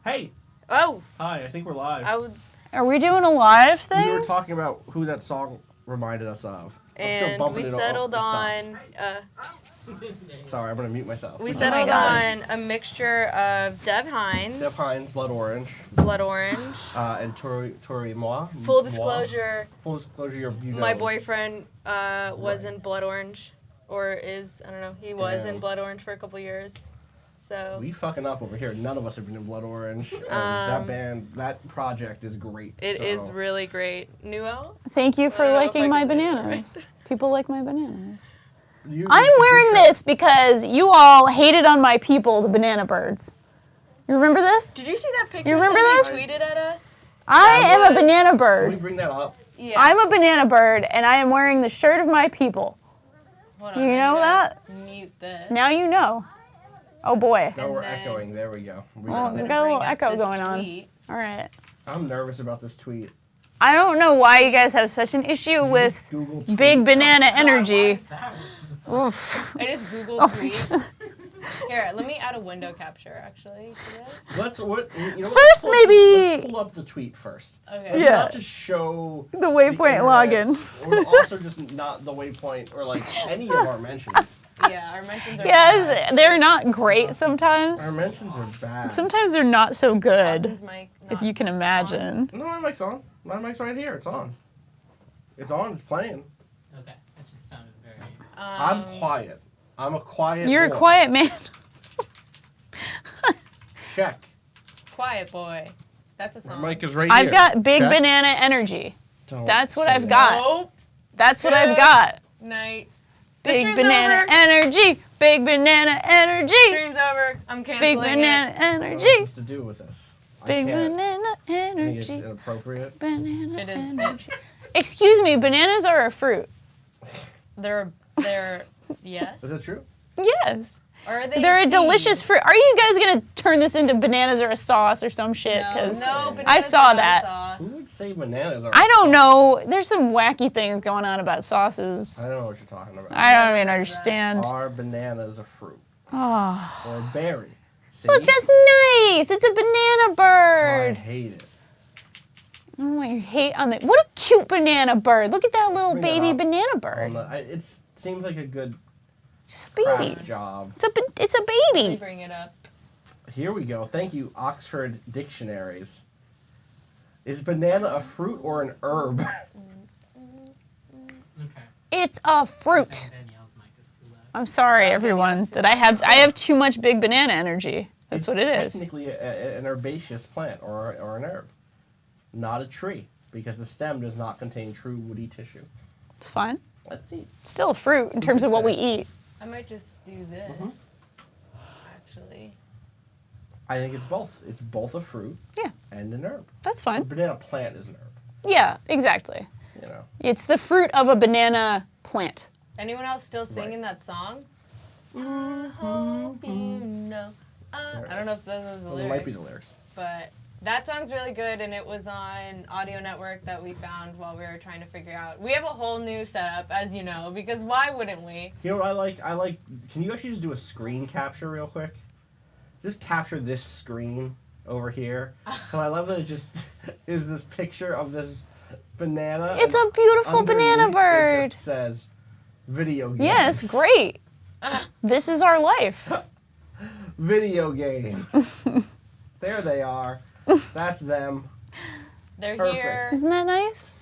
Hey. Oh. Hi, I think we're live. Are we doing a live thing? We were talking about who that song reminded us of. And we settled on... Sorry, I'm going to mute myself. We settled on a mixture of Dev Hynes. Dev Hynes, Blood Orange. Blood Orange. And Tori Moi. Full disclosure. Full disclosure, you know. My boyfriend was in Blood Orange. Or is, I don't know, he was in Blood Orange for a couple years. So we fucking up over here. None of us have been in Blood Orange. And that band, that project is great. It is really great. Newell? Thank you for liking my bananas. People like my bananas. I'm wearing this because you all hated on my people, the banana birds. You remember this? Did you see that picture? You remember this? Tweeted at us? I am a banana bird. Can we bring that up? Yeah. I'm a banana bird, and I am wearing the shirt of my people. Hold on, you know that? Mute this. Now you know. Oh boy. No, we're echoing. There we go. Well, we've got a little echo going on. All right. I'm nervous about this tweet. I don't know why you guys have such an issue with big banana energy. Oof. I just Googled tweet. Here, let me add a window capture, actually. Let's first, maybe pull up the tweet first. Okay. Let's not just show the Waypoint login. Or also just not the Waypoint or like any of our mentions. Yeah, our mentions are yes, they're not great sometimes. Our mentions are bad. Sometimes they're not so good. Austin's mic if you can imagine. No, my mic's on. My mic's right here. It's on. It's on. It's playing. Okay, that just sounded very... I'm quiet. I'm a quiet You're boy. a quiet man. Check. Quiet boy. That's a song. My mic is right I've here. got big Check. banana energy. Don't That's what say I've that. got. Nope. That's what I've got. Night. Big banana energy. Big banana energy. Stream's over. I'm canceling Big banana it. energy. What's to do with this? Big banana I think energy. it's inappropriate. Banana It is. energy. Excuse me, bananas are a fruit. They're yes. Is that true? Yes. Or are they They're a delicious fruit. Are you guys gonna turn this into bananas or a sauce or some shit? No, I saw are that. Sauce. Who would say bananas are? I don't know. There's some wacky things going on about sauces. I don't know what you're talking about. I don't even understand. Are bananas a fruit? Oh. Or a berry? See? Look, that's nice. It's a banana I bird. hate it. Oh, I hate on the. What a cute banana bird. Look at that little Bring that baby up. banana bird. It seems like a good It's a baby. craft job. It's a Let me baby. bring it up. Here we go. Thank you, Oxford Dictionaries. Is banana a fruit or an herb? Okay. It's a fruit. Danielle's mic is too loud. I'm sorry, everyone, that I have too much big banana energy. That's what it is. It's technically an herbaceous plant or an herb, not a tree, because the stem does not contain true woody tissue. It's fine. Let's see. Still a fruit in terms of what we eat. I might just do this. Actually. I think it's both. It's both a fruit Yeah, and an herb. that's A fine. banana plant is an herb. Yeah, exactly. You know. It's the fruit of a banana plant. Anyone else still singing that song? I hope you know. I don't know if those are the Those lyrics. might be the lyrics. But that song's really good, and it was on Audio Network that we found while we were trying to figure out. We have a whole new setup, as you know, because why wouldn't we? You know what I like? Can you actually just do a screen capture real quick? Just capture this screen over here. And I love that it just is this picture of this banana. It's and a beautiful banana underneath bird. It just says video games. Yes, great. This is our life. Video games. There they are. That's them. They're Perfect. here. Isn't that nice?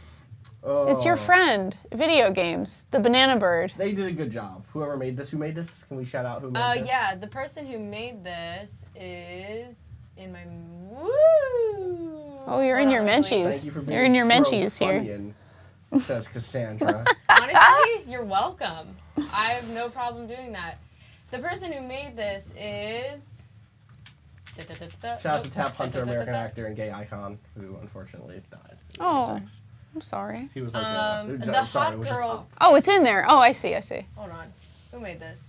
Oh, It's your friend, video games, the banana bird. They did a good job. Whoever made this, who made this? Can we shout out who made this? Yeah, the person who made this is in my woo. Oh, you're in your Hold on, menchies. Thank you for being You're in your so menchies here. Funyun, says Cassandra. Honestly, you're welcome. I have no problem doing that. The person who made this is. Shout out to Tap Hunter, American actor and gay icon, who unfortunately died. Oh. I'm sorry. He was like The hot girl. Oh, it's in there. Oh, I see. Hold on. Who made this?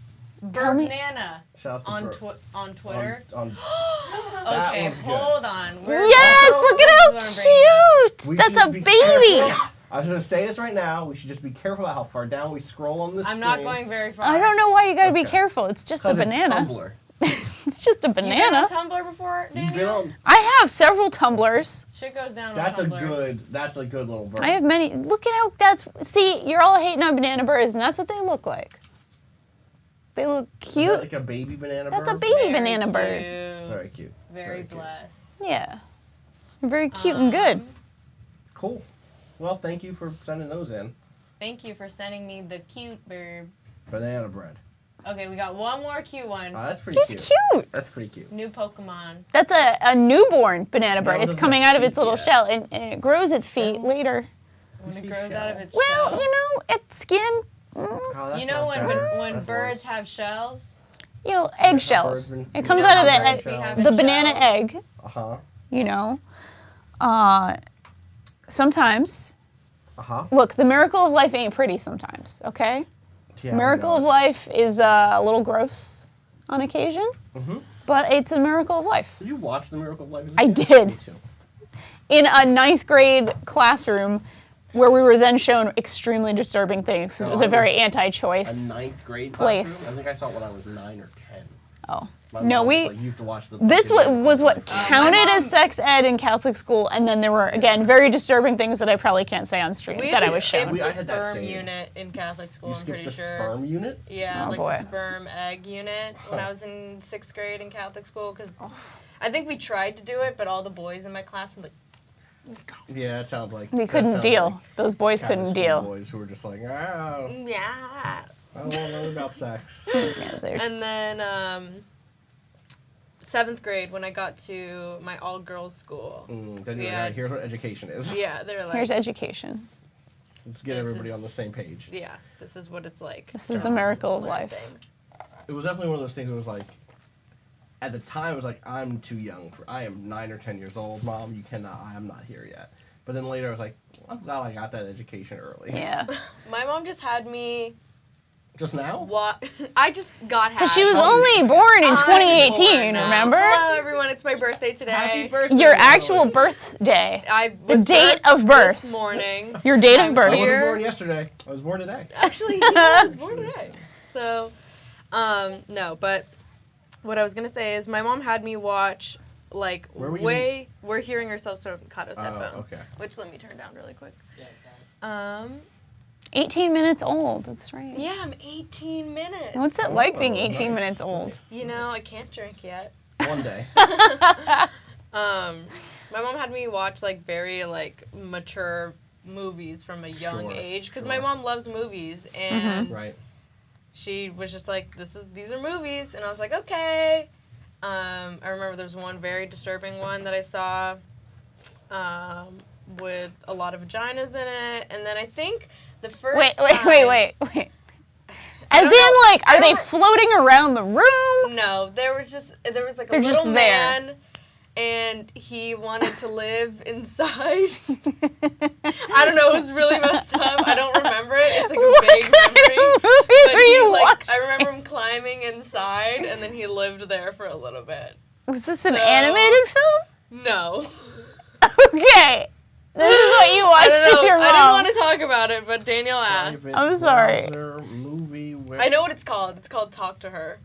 Tell me- Banana Shout out to on Twitter. That Okay, one's good. hold on. Yes, look at how This is what I'm cute. We That's should a be baby. careful. I was going to say this right now. We should just be careful about how far down we scroll on this I'm screen. not going very far. I don't know why you gotta be Okay. careful. It's just a 'Cause it's banana. Tumblr. It's just a You been banana. on Tumblr before, You've been Danielle? on. I have several tumblers. Shit goes down That's a on Tumblr. That's a good little bird. I have many. Look at how see, you're all hating on banana birds, and that's what they look like. They look Is cute. that like a baby banana bird? That's a baby Very banana bird. cute. Very cute. Very cute. blessed. Yeah. Very cute and good. Cool. Well, thank you for sending those in. Thank you for sending me the cute bird. Banana bread. Okay, we got one more cute one. That's pretty It's cute. cute. That's pretty cute. New Pokemon. That's a newborn banana bird. what It's does coming that out of its feet little yet? shell, and it grows its feet Shell? later. When see it grows out of its Well, shell. you know, its skin, Oh, that's You know not when better. when That's birds worse. have shells? you know, eggshells. birds been- It comes You out know of how the birds We have the shells? banana egg. Uh-huh. You know, sometimes. Uh-huh. Look, the miracle of life ain't pretty sometimes. Okay. Yeah, Miracle we of know. life is a little gross on occasion, but it's a miracle of life. Did you watch The Miracle of Life? I Me did. too. In a ninth grade classroom where we were then shown extremely disturbing things, 'cause it was No, a I very was anti-choice. A ninth grade Place. classroom? I think I saw it when I was 9 or 10. Oh. My No, mom was we. like, you have to watch the This fucking was what Miracle of Life. counted mom- as sex ed in Catholic school, and then there were, again, very disturbing things that I probably can't say on stream We that had I to was skip shown. the I had that sperm same. unit in Catholic school, You I'm skipped pretty the sure. sperm unit? Yeah, Oh, like boy. the sperm egg unit when I was in 6th grade in Catholic school. Because Oh. I think we tried to do it, but all the boys in my class were like, Yeah, it sounds like. They that couldn't sounds deal. like Those boys Catholic couldn't school deal. Boys who were just like, oh, yeah. I don't want to learn about sex. Yeah, they're- And then 7th grade when I got to my all-girls school. Then you're Yeah. like, here's what education is. Yeah, they were like, Here's education. Let's get This everybody is- on the same page. yeah, this is what it's like. This is to the miracle of learn life. things. It was definitely one of those things that was like, at the time, it was like, I'm too young. I am 9 or 10 years old, Mom. You cannot, I am not here yet. But then later, I was like, I'm glad I got that education early. Yeah. My mom just had me Just now? what? I just got Because she was How old only born in I'm 2018, born now. remember? Hello, everyone. It's my birthday today. Happy birthday. Your Natalie. actual birthday. I The was date birthed of birth. this morning. Your date I'm of birth. I wasn't here. born yesterday. I was born today. Actually, I was born today. So, no, but what I was gonna say is my mom had me watch like Where were you? we're hearing ourselves from Kato's headphones. Okay. Which let me turn down really quick. Yeah, exactly. 18 minutes old, that's right. Yeah, I'm 18 minutes. What's it like being Oh, 18 nice, minutes old? nice. You know, I can't drink yet. One day. My mom had me watch like very like mature movies from a young Sure, age because sure. my mom loves movies and Right. she was just like, these are movies, and I was like, okay. I remember there was one very disturbing one that I saw with a lot of vaginas in it, and then I think the first Wait. time- As in, know. like, I are they don't- floating around the room? No, there was like a They're little just there. man, and he wanted to live inside. I don't know, it was really messed up. I don't remember it. It's like a What vague kind memory. of movies But are you like, watching? I remember him climbing inside, and then he lived there for a little bit. Was this an So- animated film? No. Okay. This is what you I watched don't with know. your I didn't mom. want to talk about it, but Danielle asked. Private I'm sorry. browser movie where I know what it's called. It's called Talk to Her.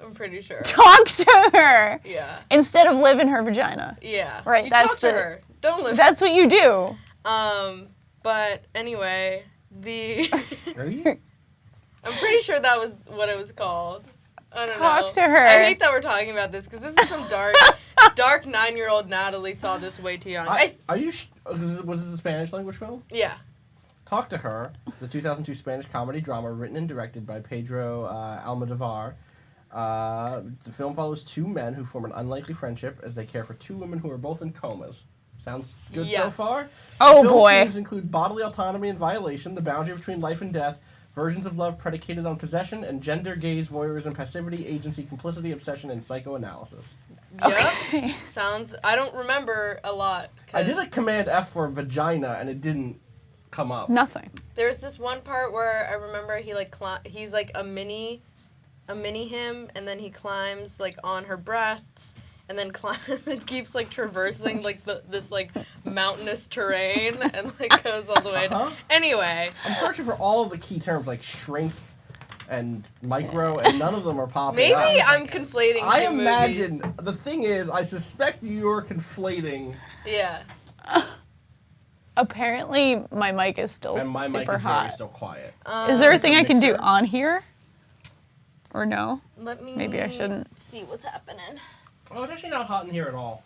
I'm pretty sure. Talk to her Yeah. instead of live in her vagina. Yeah. Right, You that's talk to the- her. Don't live. That's what you do. But anyway, Are you? I'm pretty sure that was what it was called. I don't know. Talk to her. I hate that we're talking about this because this is some dark 9-year-old Natalie saw this way too young. Are you? Was this a Spanish language film? Yeah. Talk to Her, the 2002 Spanish comedy drama written and directed by Pedro Almodovar. The film follows two men who form an unlikely friendship as they care for two women who are both in comas. Sounds good Yeah. so far? Oh, The film's boy. themes include bodily autonomy and violation, the boundary between life and death, versions of love predicated on possession, and gender, gaze, voyeurism, passivity, agency, complicity, obsession, and psychoanalysis. Yep. Okay. Sounds. I don't remember a lot. 'Cause I did a Command F for vagina, and it didn't come up. Nothing. There's this one part where I remember he like he's like a mini him, and then he climbs like on her breasts, and then and keeps like traversing like this like mountainous terrain, and like goes all the way. Uh-huh. Anyway, I'm searching for all of the key terms like shrink and Micro, and none of them are popping Maybe up. I'm conflating I two imagine, movies. the thing is, I suspect you're conflating, Yeah. Apparently, my mic is still and my mic super is very hot. still quiet. Is there a thing I can do mixer? on here? Or no? Let me. Maybe I shouldn't. see what's happening. Oh, it's actually not hot in here at all,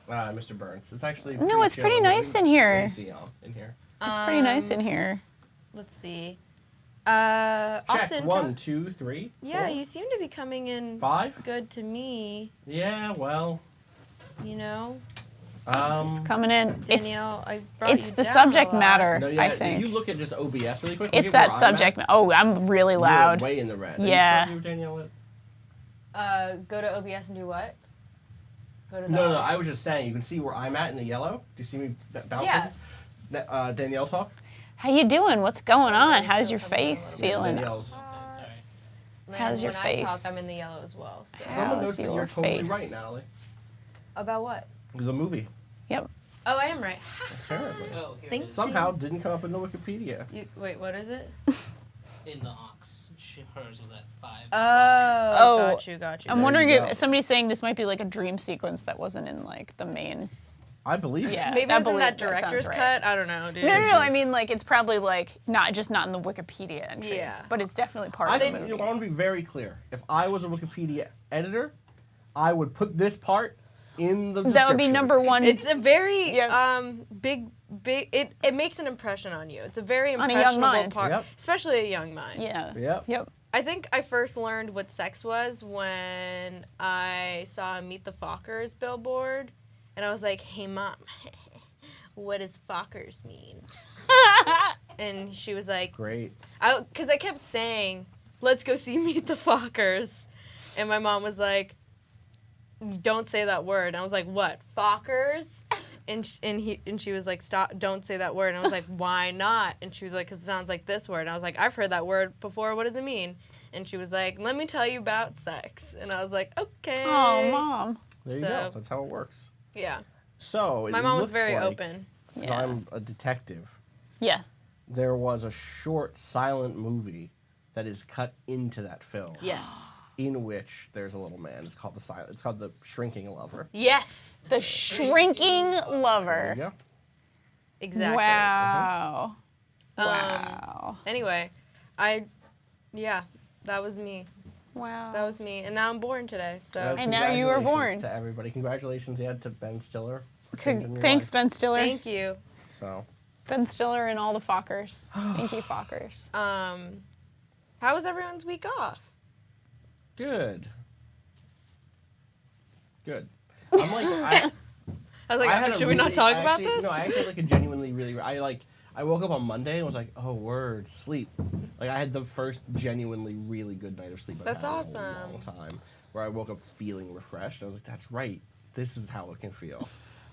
Mr. Burns. It's actually No, it's chill. pretty nice in here. AC on in here. It's pretty nice in here. Let's see. Check. Austin. 1, 2, 3. Yeah, 4, you seem to be coming in 5. good to me. Yeah, well, You know, It's coming in. Danielle, I brought It's you the down subject a lot. matter, no, yeah, I think. If you look at just OBS really quick, It's that subject. Oh, I'm really You're loud. way in the red. Yeah. Are you sure you, Danielle? Go to OBS and do what? Go to the. No, I was just saying. You can see where I'm at in the yellow. Do you see me bouncing? Yeah. Danielle talk. How you doing? What's going on? How's your face feeling? Danielle's. I'm so sorry. Man, How's your when face? I talk, I'm in the yellow as well. So. Someone How's notes that your you're totally face? right, Natalie. About what? It was a movie. Yep. Oh, I am right. Apparently. Oh, here Thank it is. Somehow didn't come up in the Wikipedia. Wait, what is it? In the Ox. Hers was at 5. Oh, got you. I'm There wondering you go. if somebody's saying this might be like a dream sequence that wasn't in like the main. I believe. Yeah. Maybe it was in that sounds director's right. cut. I don't know, dude. No. I mean, like it's probably like not in the Wikipedia entry. Yeah. But it's definitely part I of the think, movie. I want to be very clear. If I was a Wikipedia editor, I would put this part in the description. That would be number one. It's a very Yeah. big. It makes an impression on you. It's a very On a impressionable young mind. part, Yep. especially a young mind. Yeah. Yep. Yep. I think I first learned what sex was when I saw a Meet the Fockers billboard, and I was like, "Hey, Mom, what does Fockers mean?" And she was like, Great. because I kept saying, "Let's go see Meet the Fockers," and my mom was like, "Don't say that word." And I was like, "What, Fockers?" And she was like, "Stop! Don't say that word." And I was like, "Why not?" And she was like, "Because it sounds like this word." And I was like, "I've heard that word before. What does it mean?" And she was like, "Let me tell you about sex." And I was like, "Okay." Oh, Mom. There you So- go. That's how it works. Yeah. So it My mom was looks very like, open. 'cause Yeah. I'm a detective. Yeah. There was a short silent movie that is cut into that film. Yes. In which there's a little man. It's called the Shrinking Lover. Yes. The shrinking There lover. you go. Exactly. Wow. Wow. Anyway, that was me. Wow. That was me. And now I'm born today. So. And now you are Congratulations born. to everybody. Congratulations, to Ben Stiller for changing your Thanks, life. Ben Stiller. Thank you. So Ben Stiller and all the Fockers. Thank you, Fockers. How was everyone's week off? good. Good. I'm like I was like, should we not talk about this? No, I actually had like a genuinely really. I woke up on Monday and was like, oh word, sleep. Like I had the first genuinely really good night of sleep I've That's had awesome. in a long time. Where I woke up feeling refreshed. I was like, that's right. This is how it can feel.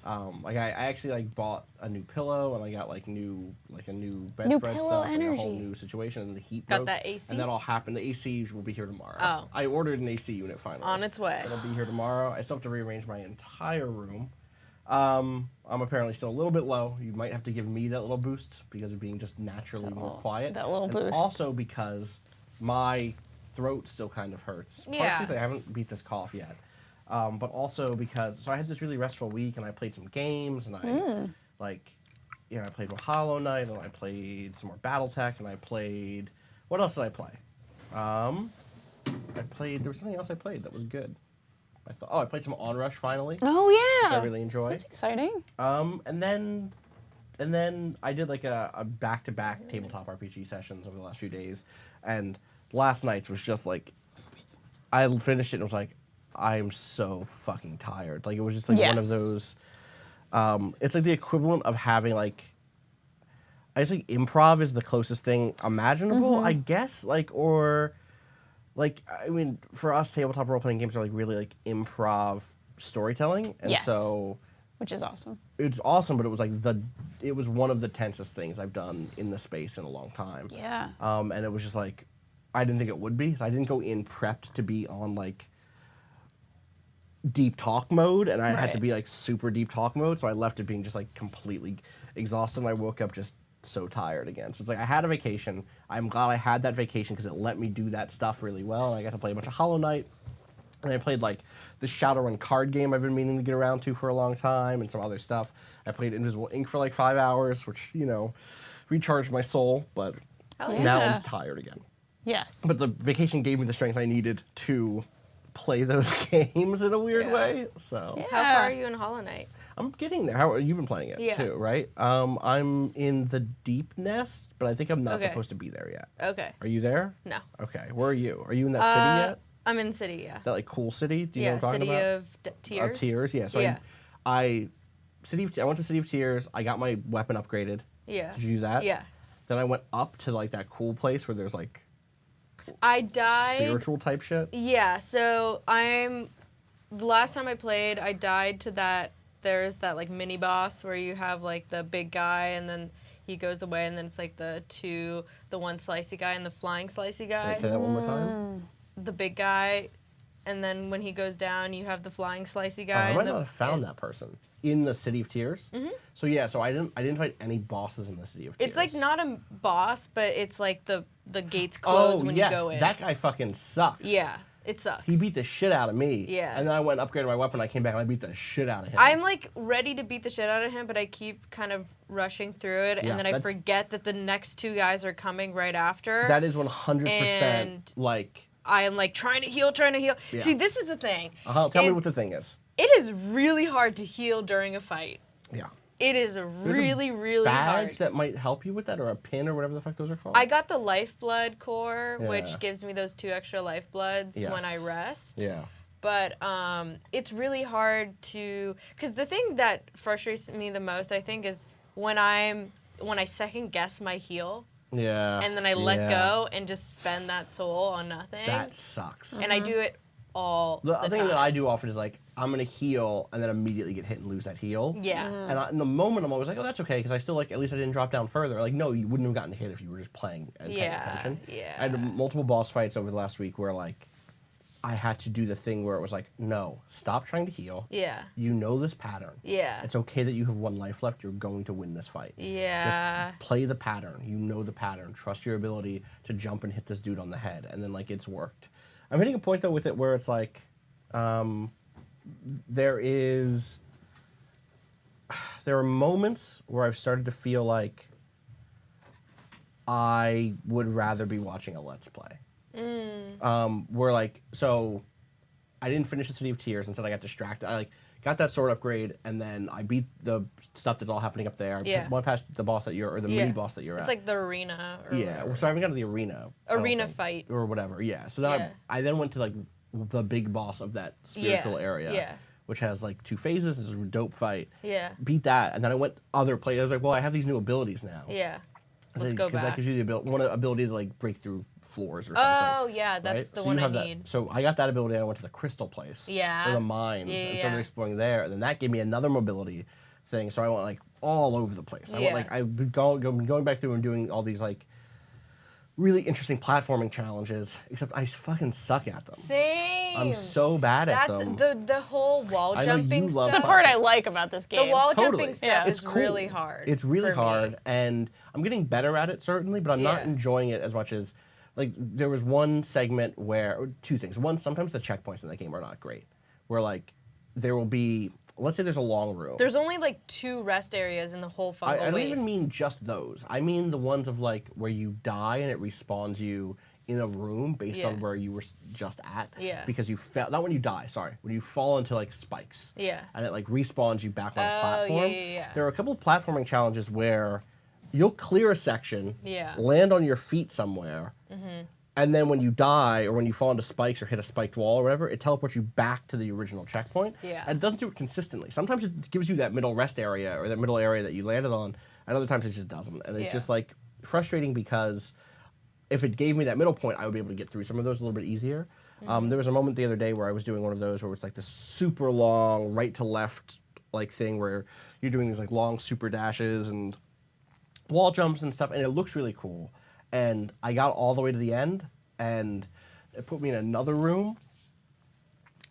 Like I actually like bought a new pillow and I got like a new bedspread pillow stuff, like a whole energy. new situation, and the heat Got broke, that AC? and that all happened. The AC will be here tomorrow. Oh. I ordered an AC unit finally. On its way. It'll be here tomorrow. I still have to rearrange my entire room. I'm apparently still a little bit low. You might have to give me that little boost because of being just naturally more quiet. that little and boost. Also because my throat still kind of hurts. Yeah. Partially, I haven't beat this cough yet. But also because, I had this really restful week and I played some games and I I played with Hollow Knight and I played some more BattleTech and I played, what else did I play? There was something else I played that was good. I played some Onrush finally, Oh, which yeah. I really enjoyed. That's exciting. And then I did like a back-to-back tabletop RPG sessions over the last few days, and last night's was just like, I finished it and was like, I'm so fucking tired. Like it was just like one of Yes. those. It's like the equivalent of having like, I just think improv is the closest thing imaginable, I guess. I mean, for us, tabletop role-playing games are like really like improv storytelling, and Yes. so Which is awesome. it's awesome. But it was like it was one of the tensest things I've done in the space in a long time. Yeah. And it was just like, I didn't think it would be. So I didn't go in prepped to be on like deep talk mode, and I had to Right. be like super deep talk mode. So I left it being just like completely exhausted. And I woke up just so tired again. So it's like I had a vacation. I'm glad I had that vacation because it let me do that stuff really well. And I got to play a bunch of Hollow Knight. And I played like the Shadowrun card game I've been meaning to get around to for a long time and some other stuff. I played Invisible Ink for like 5 hours, which, you know, recharged my soul, but now yeah. I'm tired again. Yes. But the vacation gave me the strength I needed to play those games in a weird way. So How far are you in Hollow Knight? I'm getting there. How you've been playing it too, right? I'm in the Deep Nest, but I think I'm not supposed to be there yet. Okay. Are you there? No. Okay. Where are you? Are you in that city yet? I'm in city, yeah. That like cool city? Do you know what I'm talking City about? of Tears. Tears, yeah. So Yeah. I went to City of Tears. I got my weapon upgraded. Yeah. Did you do that? Yeah. Then I went up to like that cool place where there's like I died. spiritual type shit. Yeah, so the last time I played, I died to that. There's that like mini boss where you have like the big guy and then he goes away and then it's like the one slicey guy and the flying slicey guy. Say that one more time. The big guy, and then when he goes down, you have the flying slicey Oh, guy. I might not have found that person in the City of Tears. Mm-hmm. So yeah, so I didn't fight any bosses in the City of Tears. It's like not a boss, but it's like the gates close when you go in. That guy fucking sucks. Yeah, it sucks. He beat the shit out of me. Yeah. And then I went and upgraded my weapon. I came back and I beat the shit out of him. I'm like ready to beat the shit out of him, but I keep kind of rushing through it, Yeah, and then I forget that the next two guys are coming right after. That is 100% And- like. I am like trying to heal. Yeah. See, this is the thing. Tell me what the thing is. It is really hard to heal during a fight. Yeah. It is There's really, really badge hard. that might help you with that, or a pin, or whatever the fuck those are called. I got the lifeblood core, Yeah. which gives me those 2 extra lifebloods when I Yes. rest. Yeah. But it's really hard to, because the thing that frustrates me the most, I think, is when I second guess my heal. Yeah. And then I let go and just spend that soul on nothing. That sucks. And I do it all the The thing time. that I do often is like, I'm going to heal and then immediately get hit and lose that heal. Yeah. And in the moment, I'm always like, oh, that's okay, because I still, like, at least I didn't drop down further. Like, no, you wouldn't have gotten hit if you were just playing and paying attention. Yeah. I had multiple boss fights over the last week where, like, I had to do the thing where it was like, no, stop trying to heal. Yeah. You know this pattern. Yeah. It's okay that you have 1 life left. You're going to win this fight. Yeah. Just play the pattern. You know the pattern. Trust your ability to jump and hit this dude on the head. And then, like, it's worked. I'm hitting a point, though, with it where it's like, there are moments where I've started to feel like I would rather be watching a Let's Play. Where, like, so I didn't finish the City of Tears. Instead, I got distracted. I, like, got that sword upgrade, and then I beat the stuff that's all happening up there. Yeah. Went past the boss that you're, or the mini boss that you're It's at. like the arena. Or Yeah, whatever. so I haven't got to the arena. I don't Arena think, fight. or whatever. Yeah, so then Yeah. I then went to like the big boss of that spiritual area, Yeah. which has like 2 phases. It's a dope fight. Yeah. Beat that, and then I went other places. I was like, well, I have these new abilities now. Yeah. Let's go Because that back. gives you the ability to like break through floors or something. Oh, yeah, that's right? the So one you I have that. need. So I got that ability. And I went to the crystal place. Yeah. Or the mines, Yeah, and yeah, started yeah. exploring there. And then that gave me another mobility thing. So I went like all over the place. I went Yeah. like I've been going back through and doing all these like really interesting platforming challenges. Except I fucking suck at them. Same. I'm so bad at them. That's the whole wall I know jumping you love stuff. It's the part I like about this game. The wall Totally. jumping stuff Yeah. is It's cool. really hard. It's really for me. hard, and I'm getting better at it certainly, but I'm not Yeah. enjoying it as much as like there was one segment where, or 2 things. One, sometimes the checkpoints in the game are not great. Where like there will be, let's say there's a long room. There's only like 2 rest areas in the whole Fungal I don't Wastes. even mean just those. I mean the ones of like where you die and it respawns you in a room based on Yeah. where you were just at. Yeah. Because you fell, not when you die, sorry, when you fall into like spikes. Yeah. And it like respawns you back on a Oh, platform. yeah. There are a couple of platforming challenges where you'll clear a section, Yeah. land on your feet somewhere, and then when you die or when you fall into spikes or hit a spiked wall or whatever, it teleports you back to the original checkpoint. Yeah. And it doesn't do it consistently. Sometimes it gives you that middle rest area or that middle area that you landed on, and other times it just doesn't. And it's Yeah. just like frustrating because if it gave me that middle point, I would be able to get through some of those a little bit easier. There was a moment the other day where I was doing one of those where it's like this super long right to left like thing where you're doing these like long super dashes and wall jumps and stuff, and it looks really cool. And I got all the way to the end, and it put me in another room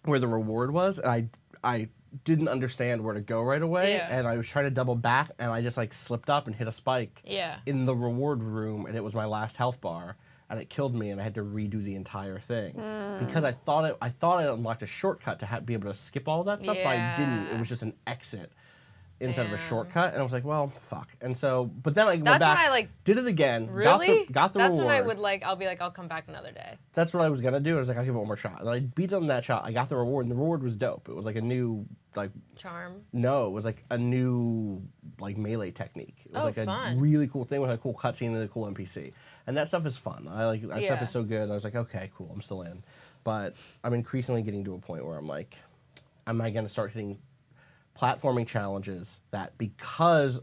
where the reward was, and I didn't understand where to go right away, Yeah. and I was trying to double back, and I just like slipped up and hit a spike Yeah. in the reward room, and it was my last health bar, and it killed me, and I had to redo the entire thing because I thought I unlocked a shortcut to be able to skip all that stuff, but I didn't. It Yeah. was just an exit instead of a Damn. shortcut, and I was like, well, fuck. And so, but then I went That's back, when I, like, did it again, Really? got the That's reward. when I would like. I'll be like, I'll come back another day. That's what I was gonna do. I was like, I'll give it one more shot. And then I beat on that shot. I got the reward, and the reward was dope. It was like a new, like, Charm. no, it was like a new, like, melee technique. It was Oh, like a fun. really cool thing with a cool cutscene and a cool NPC. And that stuff is fun. I like that stuff Yeah. is so good. I was like, okay, cool, I'm still in. But I'm increasingly getting to a point where I'm like, am I gonna start hitting platforming challenges that because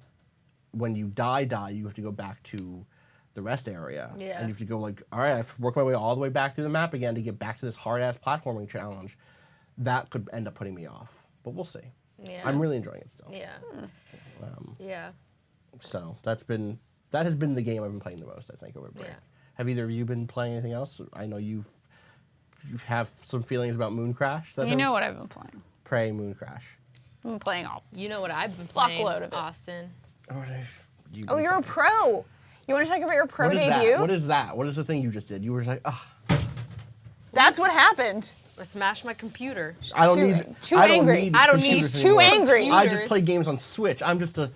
when you die, you have to go back to the rest area. Yeah. And you have to go like, all right, I have to work my way all the way back through the map again to get back to this hard-ass platforming challenge. That could end up putting me off. But we'll see. Yeah. I'm really enjoying it still. Yeah. Yeah. So that has been the game I've been playing the most, I think, over break. Yeah. Have either of you been playing anything else? I know you have some feelings about Moon Crash. You know what I've been playing. Prey Moon Crash. I've been playing all. You know what I've been playing, Fuckload of it. Austin. Oh, you're a pro. You want to talk about your pro What is debut? that? What is that? What is the thing you just did? You were just like, ugh. That's what happened. I smashed my computer. I don't too- need. too I don't angry. Need I don't need- computers He's too anymore. angry. I just play games on Switch. I'm just a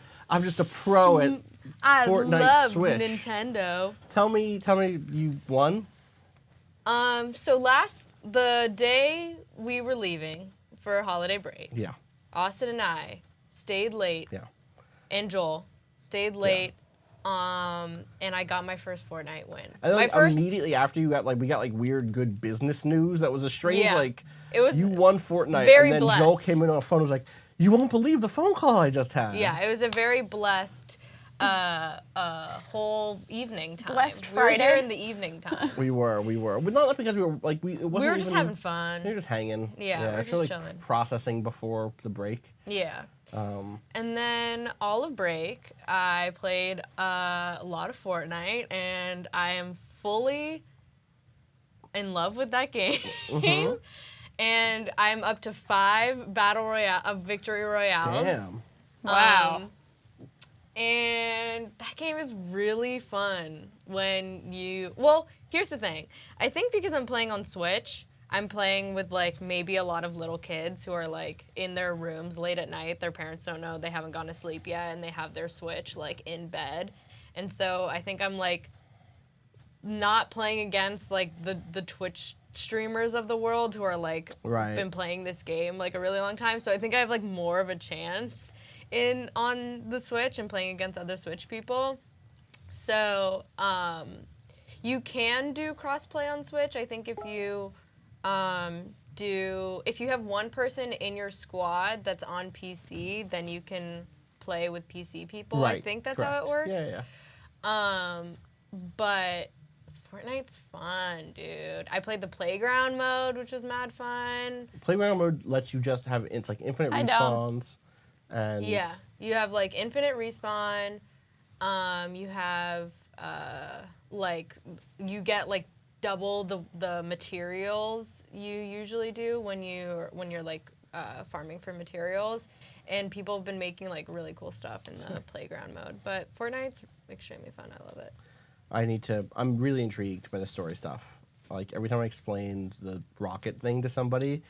pro at I Fortnite love Switch. Nintendo. Tell me, you won. So the day we were leaving for holiday break, Yeah. Austin and I stayed late, Yeah. and Joel stayed late, and I got my first Fortnite win. I think My first, immediately after we got weird good business news. That was a strange Yeah. It was you won Fortnite, very and then Joel blessed. came in on the phone and was like, "You won't believe the phone call I just had." yeah, it was a very blessed whole evening time. Blessed We were here Friday. in the evening time. we were, but not because we were like it wasn't. We were just even- having fun. We were just hanging. Yeah, we were I just feel like chilling. processing before the break. Yeah. And then all of break, I played a lot of Fortnite, and I am fully in love with that game. And I'm up to 5 victory royales. Damn. Wow. And that game is really fun when well, here's the thing. I think because I'm playing on Switch, I'm playing with like maybe a lot of little kids who are like in their rooms late at night. Their parents don't know, they haven't gone to sleep yet, and they have their Switch like in bed. And so I think I'm like not playing against like the Twitch streamers of the world who are like Right. been playing this game like a really long time. So I think I have like more of a chance on the Switch and playing against other Switch people. So you can do crossplay on Switch. I think if you if you have one person in your squad that's on PC, then you can play with PC people. Right. I think that's correct. how it works. Yeah. But Fortnite's fun, dude. I played the playground mode, which was mad fun. Playground mode lets you just have it's like infinite I know. respawns, and Yeah, you have like infinite respawn. You have like you get like double the materials you usually do when you're like farming for materials, and people have been making like really cool stuff in the playground mode. But Fortnite's extremely fun. I love it. I'm really intrigued by the story stuff. Like every time I explain the rocket thing to somebody,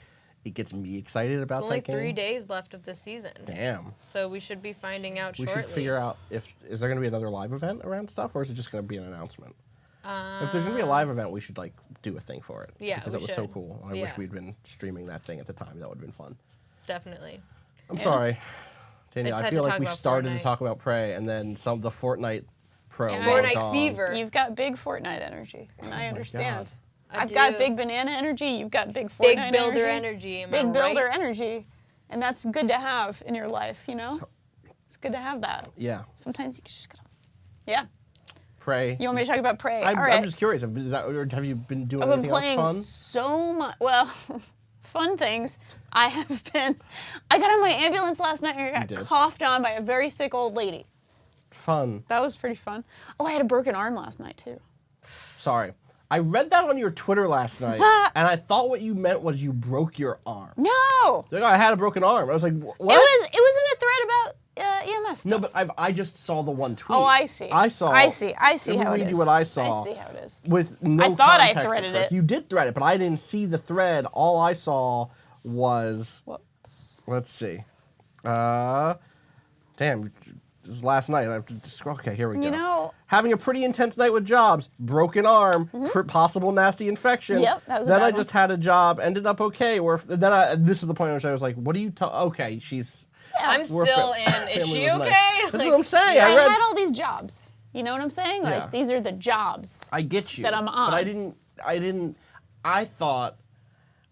it gets me excited about It's only that game. 3 days left of the season. Damn. So we should be finding out We shortly. should figure out is there going to be another live event around stuff, or is it just going to be an announcement? If there's going to be a live event, we should like do a thing for it. Yeah, because we that was so should. cool. I Yeah. wish we'd been streaming that thing at the time. That would have been fun. Definitely. I'm sorry, Danielle. I just I had feel to like talk we about started Fortnite. to talk about Prey, and then the Fortnite Pro. Yeah. logged Fortnite on. fever. You've got big Fortnite energy, and I understand. I I've got do. big banana energy. You've got big Fortnite Big builder energy. Am I Big builder right? energy, and that's good to have in your life. You know, it's good to have that. Yeah, Sometimes you just gotta. Yeah. Prey. You want me to talk about Prey? I'm, All right. I'm just curious. Or have you been doing I've been anything playing else fun? so much. Well, fun things. I got on my ambulance last night and I did. got coughed on by a very sick old lady. Fun. That was pretty fun. Oh, I had a broken arm last night too. Sorry. I read that on your Twitter last night, and I thought what you meant was you broke your arm. No. Like, I had a broken arm. I was like, what? It was in a thread about EMS stuff. No, but I just saw the one tweet. Oh, I see. I see how Let it me read is. you what I saw. I see how it is. With no I thought I context at threaded first. it. You did thread it, but I didn't see the thread. All I saw was... Whoops. Let's see. Damn, it was last night. I have to scroll. Okay, here we go. You know... Having a pretty intense night with jobs, broken arm, possible nasty infection. Yep, that was a Then bad I one. just had a job, ended up okay. This is the point at which I was like, what are you okay, she's... I'm We're still in. Is she family was okay? nice. That's what I'm saying. I I read... had all these jobs. You know what I'm saying? Like, Yeah. these are the jobs. I get you. that I'm on. But I thought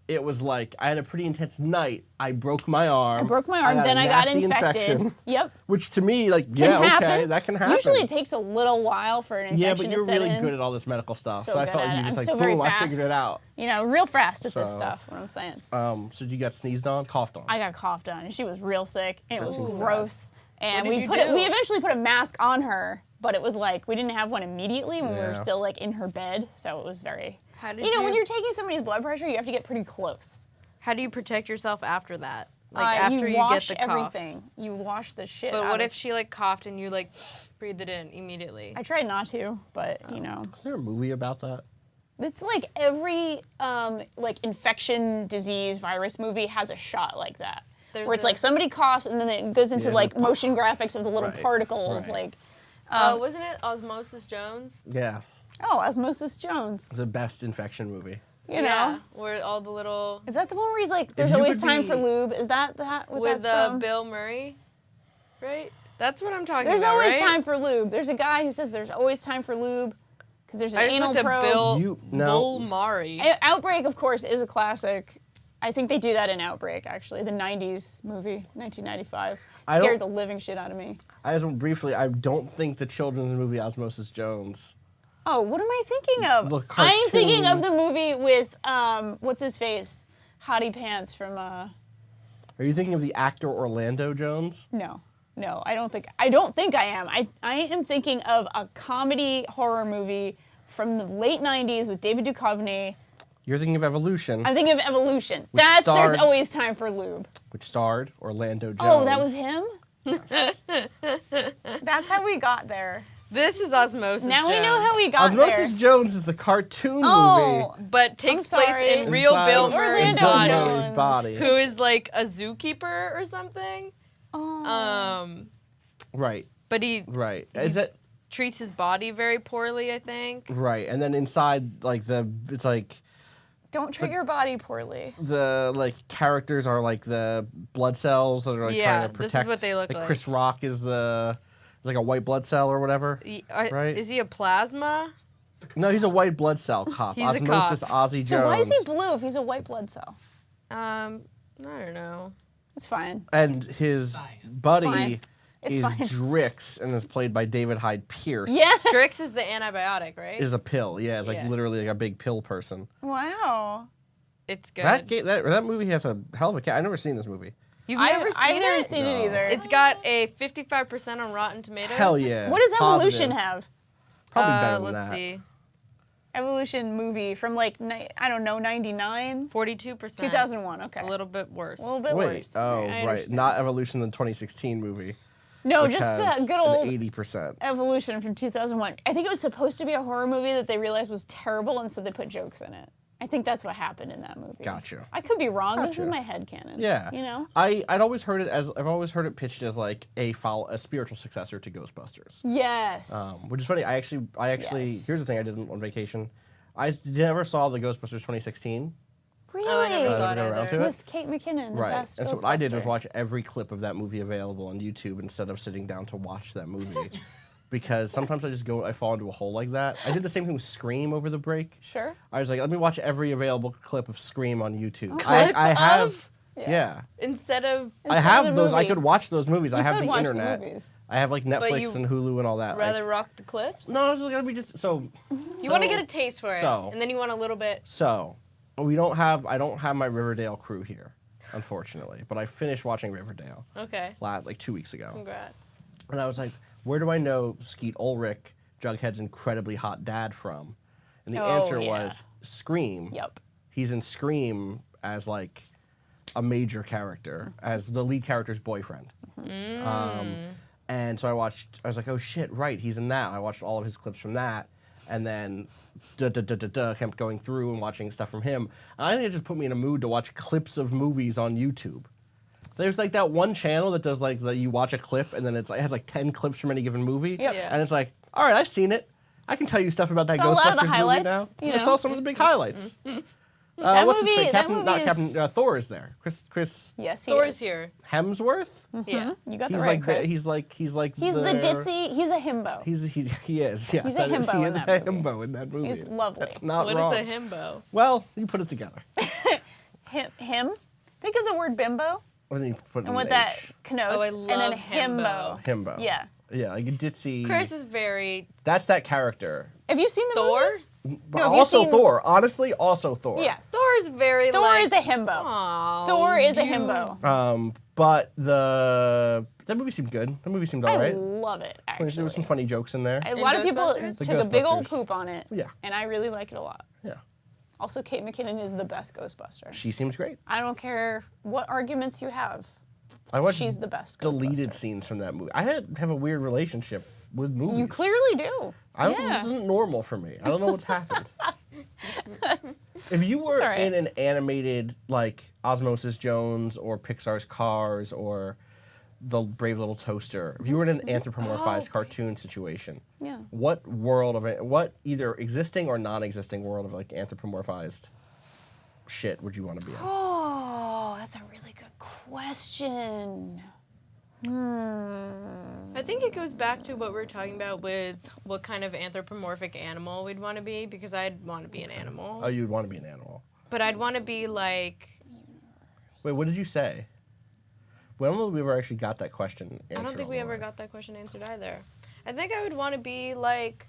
it was like, I had a pretty intense night. I broke my arm. I broke my arm, then I got nasty infected. infection, Yep. which to me, like, Can yeah, happen. okay, that can happen. Usually it takes a little while for an infection Yeah, but you're to set really in. good at all this medical stuff. So So I good felt at like it. you just I'm like, so very boom, I fast. figured it out. You know, real fast at this So- stuff, what I'm saying. So you got sneezed on, coughed on. I got coughed on, and she was real sick, and it was seems bad. gross. And What did you do? we eventually put a mask on her, but it was like we didn't have one immediately when we were Yeah. still like in her bed, so it was very. How did You know, when you're taking somebody's blood pressure, you have to get pretty close. How do you protect yourself after that? Like after you you wash get the cough. everything. You wash the shit. But out what of- if she like coughed and you like breathed it in immediately? I tried not to, but you know, Is there a movie about that? it's like every like infection, disease, virus movie has a shot like that. There's where it's a- like somebody coughs and then it goes into Yeah, like the- motion graphics of the little Right, particles, right. like Wasn't it Osmosis Jones? Yeah, oh, Osmosis Jones. the best infection movie. You know, Yeah, where all the little is that the one where he's like, "There's you always could time be- for lube"? Is that what with that's from? Bill Murray, right? That's what I'm talking There's about, always right? time for lube. There's a guy who says there's always time for lube because there's an I just anal looked at probe. Bill Murray. Outbreak, of course, is a classic. I think they do that in Outbreak, actually. The 90s movie, 1995. I don't- Scared the living shit out of me. I just briefly, I don't think the children's movie Osmosis Jones. Oh, what am I thinking of? The I'm thinking of cartoon. the movie with, what's his face? Hottie Pants from, Are you thinking of the actor Orlando Jones? no, I don't think I am. I am thinking of a comedy horror movie from the late 90s with David Duchovny. You're thinking of Evolution, I'm thinking of Evolution. Which There's starred- always time for lube. which starred Orlando Jones. Oh, that was him? That's how we got there. This is Osmosis Now we Jones. know how we got Osmosis there. Jones is the cartoon Oh, movie. But takes place sorry. in real Inside Bill is Murray's Orlando Bill body, Murray's Jones. body. who is like a zookeeper or something. oh. Right, But he right. Is it treats his body very poorly, I think. right? And then inside, like it's like Don't treat your body poorly. the like characters are like the blood cells that are like Yeah, trying to this is protect. what they look like. Chris Rock is like a white blood cell or whatever. Right. Is he a plasma? No, he's a white blood cell cop. He's a Osmosis cop. Ozzy Jones. So why is he blue if he's a white blood cell? I don't know. It's fine. And his Science. buddy fine. It's is fine. Drix and is played by David Hyde Pierce. Yeah. Drix is the antibiotic, right? Is a pill. Yeah, it's like Yeah. literally like a big pill person. Wow. It's good. That movie has a hell of a cast. I've never seen this movie. You've never seen I've never it? seen No. it either. It's got a 55% on Rotten Tomatoes. Hell yeah. What does Evolution Positive. have? Probably better than let's that. see. Evolution movie from like, I don't know, 99? 42%. 2001, okay. A little bit worse. A little bit Wait, worse. oh, I right. understand. Not Evolution, the 2016 movie. No, which just has a good old an 80%. Evolution from 2001. I think it was supposed to be a horror movie that they realized was terrible, and so they put jokes in it. I think that's what happened in that movie. Gotcha. I could be wrong. This is Gotcha. my headcanon. Yeah. You know? I've always heard it pitched as like a spiritual successor to Ghostbusters. Yes. Which is funny. I actually Yes. here's the thing I did on vacation. I never saw the Ghostbusters 2016. really? Oh, I never saw it Go around either. to it. With Kate McKinnon, the Right. best And so what I did was Ghostbuster. watch every clip of that movie available on YouTube instead of sitting down to watch that movie. Because sometimes I fall into a hole like that. I did the same thing with Scream over the break. Sure. I was like, let me watch every available clip of Scream on YouTube. Clip I have, of? yeah. Instead of I Instead have of the those. I movie. could watch those movies. I You have could the watch internet. The movies. I have like Netflix you and Hulu and all that. rather rock the clips? No, I was just, let me just so. You want to get a taste for it, so- and then you want a little bit. So, I don't have my Riverdale crew here, unfortunately. But I finished watching Riverdale Okay. like 2 weeks ago, Congrats. and I was like, where do I know Skeet Ulrich, Jughead's incredibly hot dad, from? And the Oh, answer yeah. was Scream. Yep. He's in Scream as like a major character, as the lead character's boyfriend. And so I was like, oh shit, right, he's in that. I watched all of his clips from that. And then kept going through and watching stuff from him. And I think it just put me in a mood to watch clips of movies on YouTube. There's like that one channel that does like you watch a clip and then it has like 10 clips from any given movie. Yep. Yeah. And it's like, all right, I've seen it. I can tell you stuff about that Saw a lot of the Ghostbusters movie highlights, now. you I know. saw some of the big highlights. That What's movie- his face? that movie is- Thor is there. Chris Yes, he Thor's is. here. Hemsworth. Yeah. You got the He's right, like Chris. he's like He's the ditzy. He's a himbo. He is. Yes, He's a that is- himbo He in is that a movie. himbo in that movie. He's lovely. That's not What wrong. is a himbo? Well, you put it together. Him. Think of the word bimbo Or then you put and with that connotes, Oh, I and then love himbo. himbo. Yeah. Yeah, like a ditzy. Chris is very That's that character. Have you seen the Thor. movie? But have you also seen- Thor. Honestly, also Thor. Yes. Thor is very Thor like. is a himbo. Aw, Thor is a you- himbo. But that movie seemed good. That movie seemed I alright. love it, actually. There was some funny jokes in there. A lot of people Ghostbusters? The took a big old Ghostbusters. poop on it. Yeah. And I really like it a lot. Yeah, Also, Kate McKinnon is the best Ghostbuster. she seems great. I don't care what arguments you have. I watched She's the best deleted Ghostbuster. scenes from that movie. I have a weird relationship with movies. You clearly do. This Yeah. isn't normal for me. I don't know what's happened. If you were It's all right. in an animated like Osmosis Jones or Pixar's Cars or The Brave Little Toaster, if you were in an anthropomorphized cartoon situation, Yeah. what world of it, what either existing or non-existing world of like anthropomorphized shit would you want to be in? Oh, that's a really good question. I think it goes back to what we were talking about with what kind of anthropomorphic animal we'd want to be, because I'd want to be an animal. Oh, you'd want to be an animal. But I'd want to be like, Wait, what did you say? When will we ever actually got that question answered? I don't think all we the ever way? got that question answered either. I think I would want to be like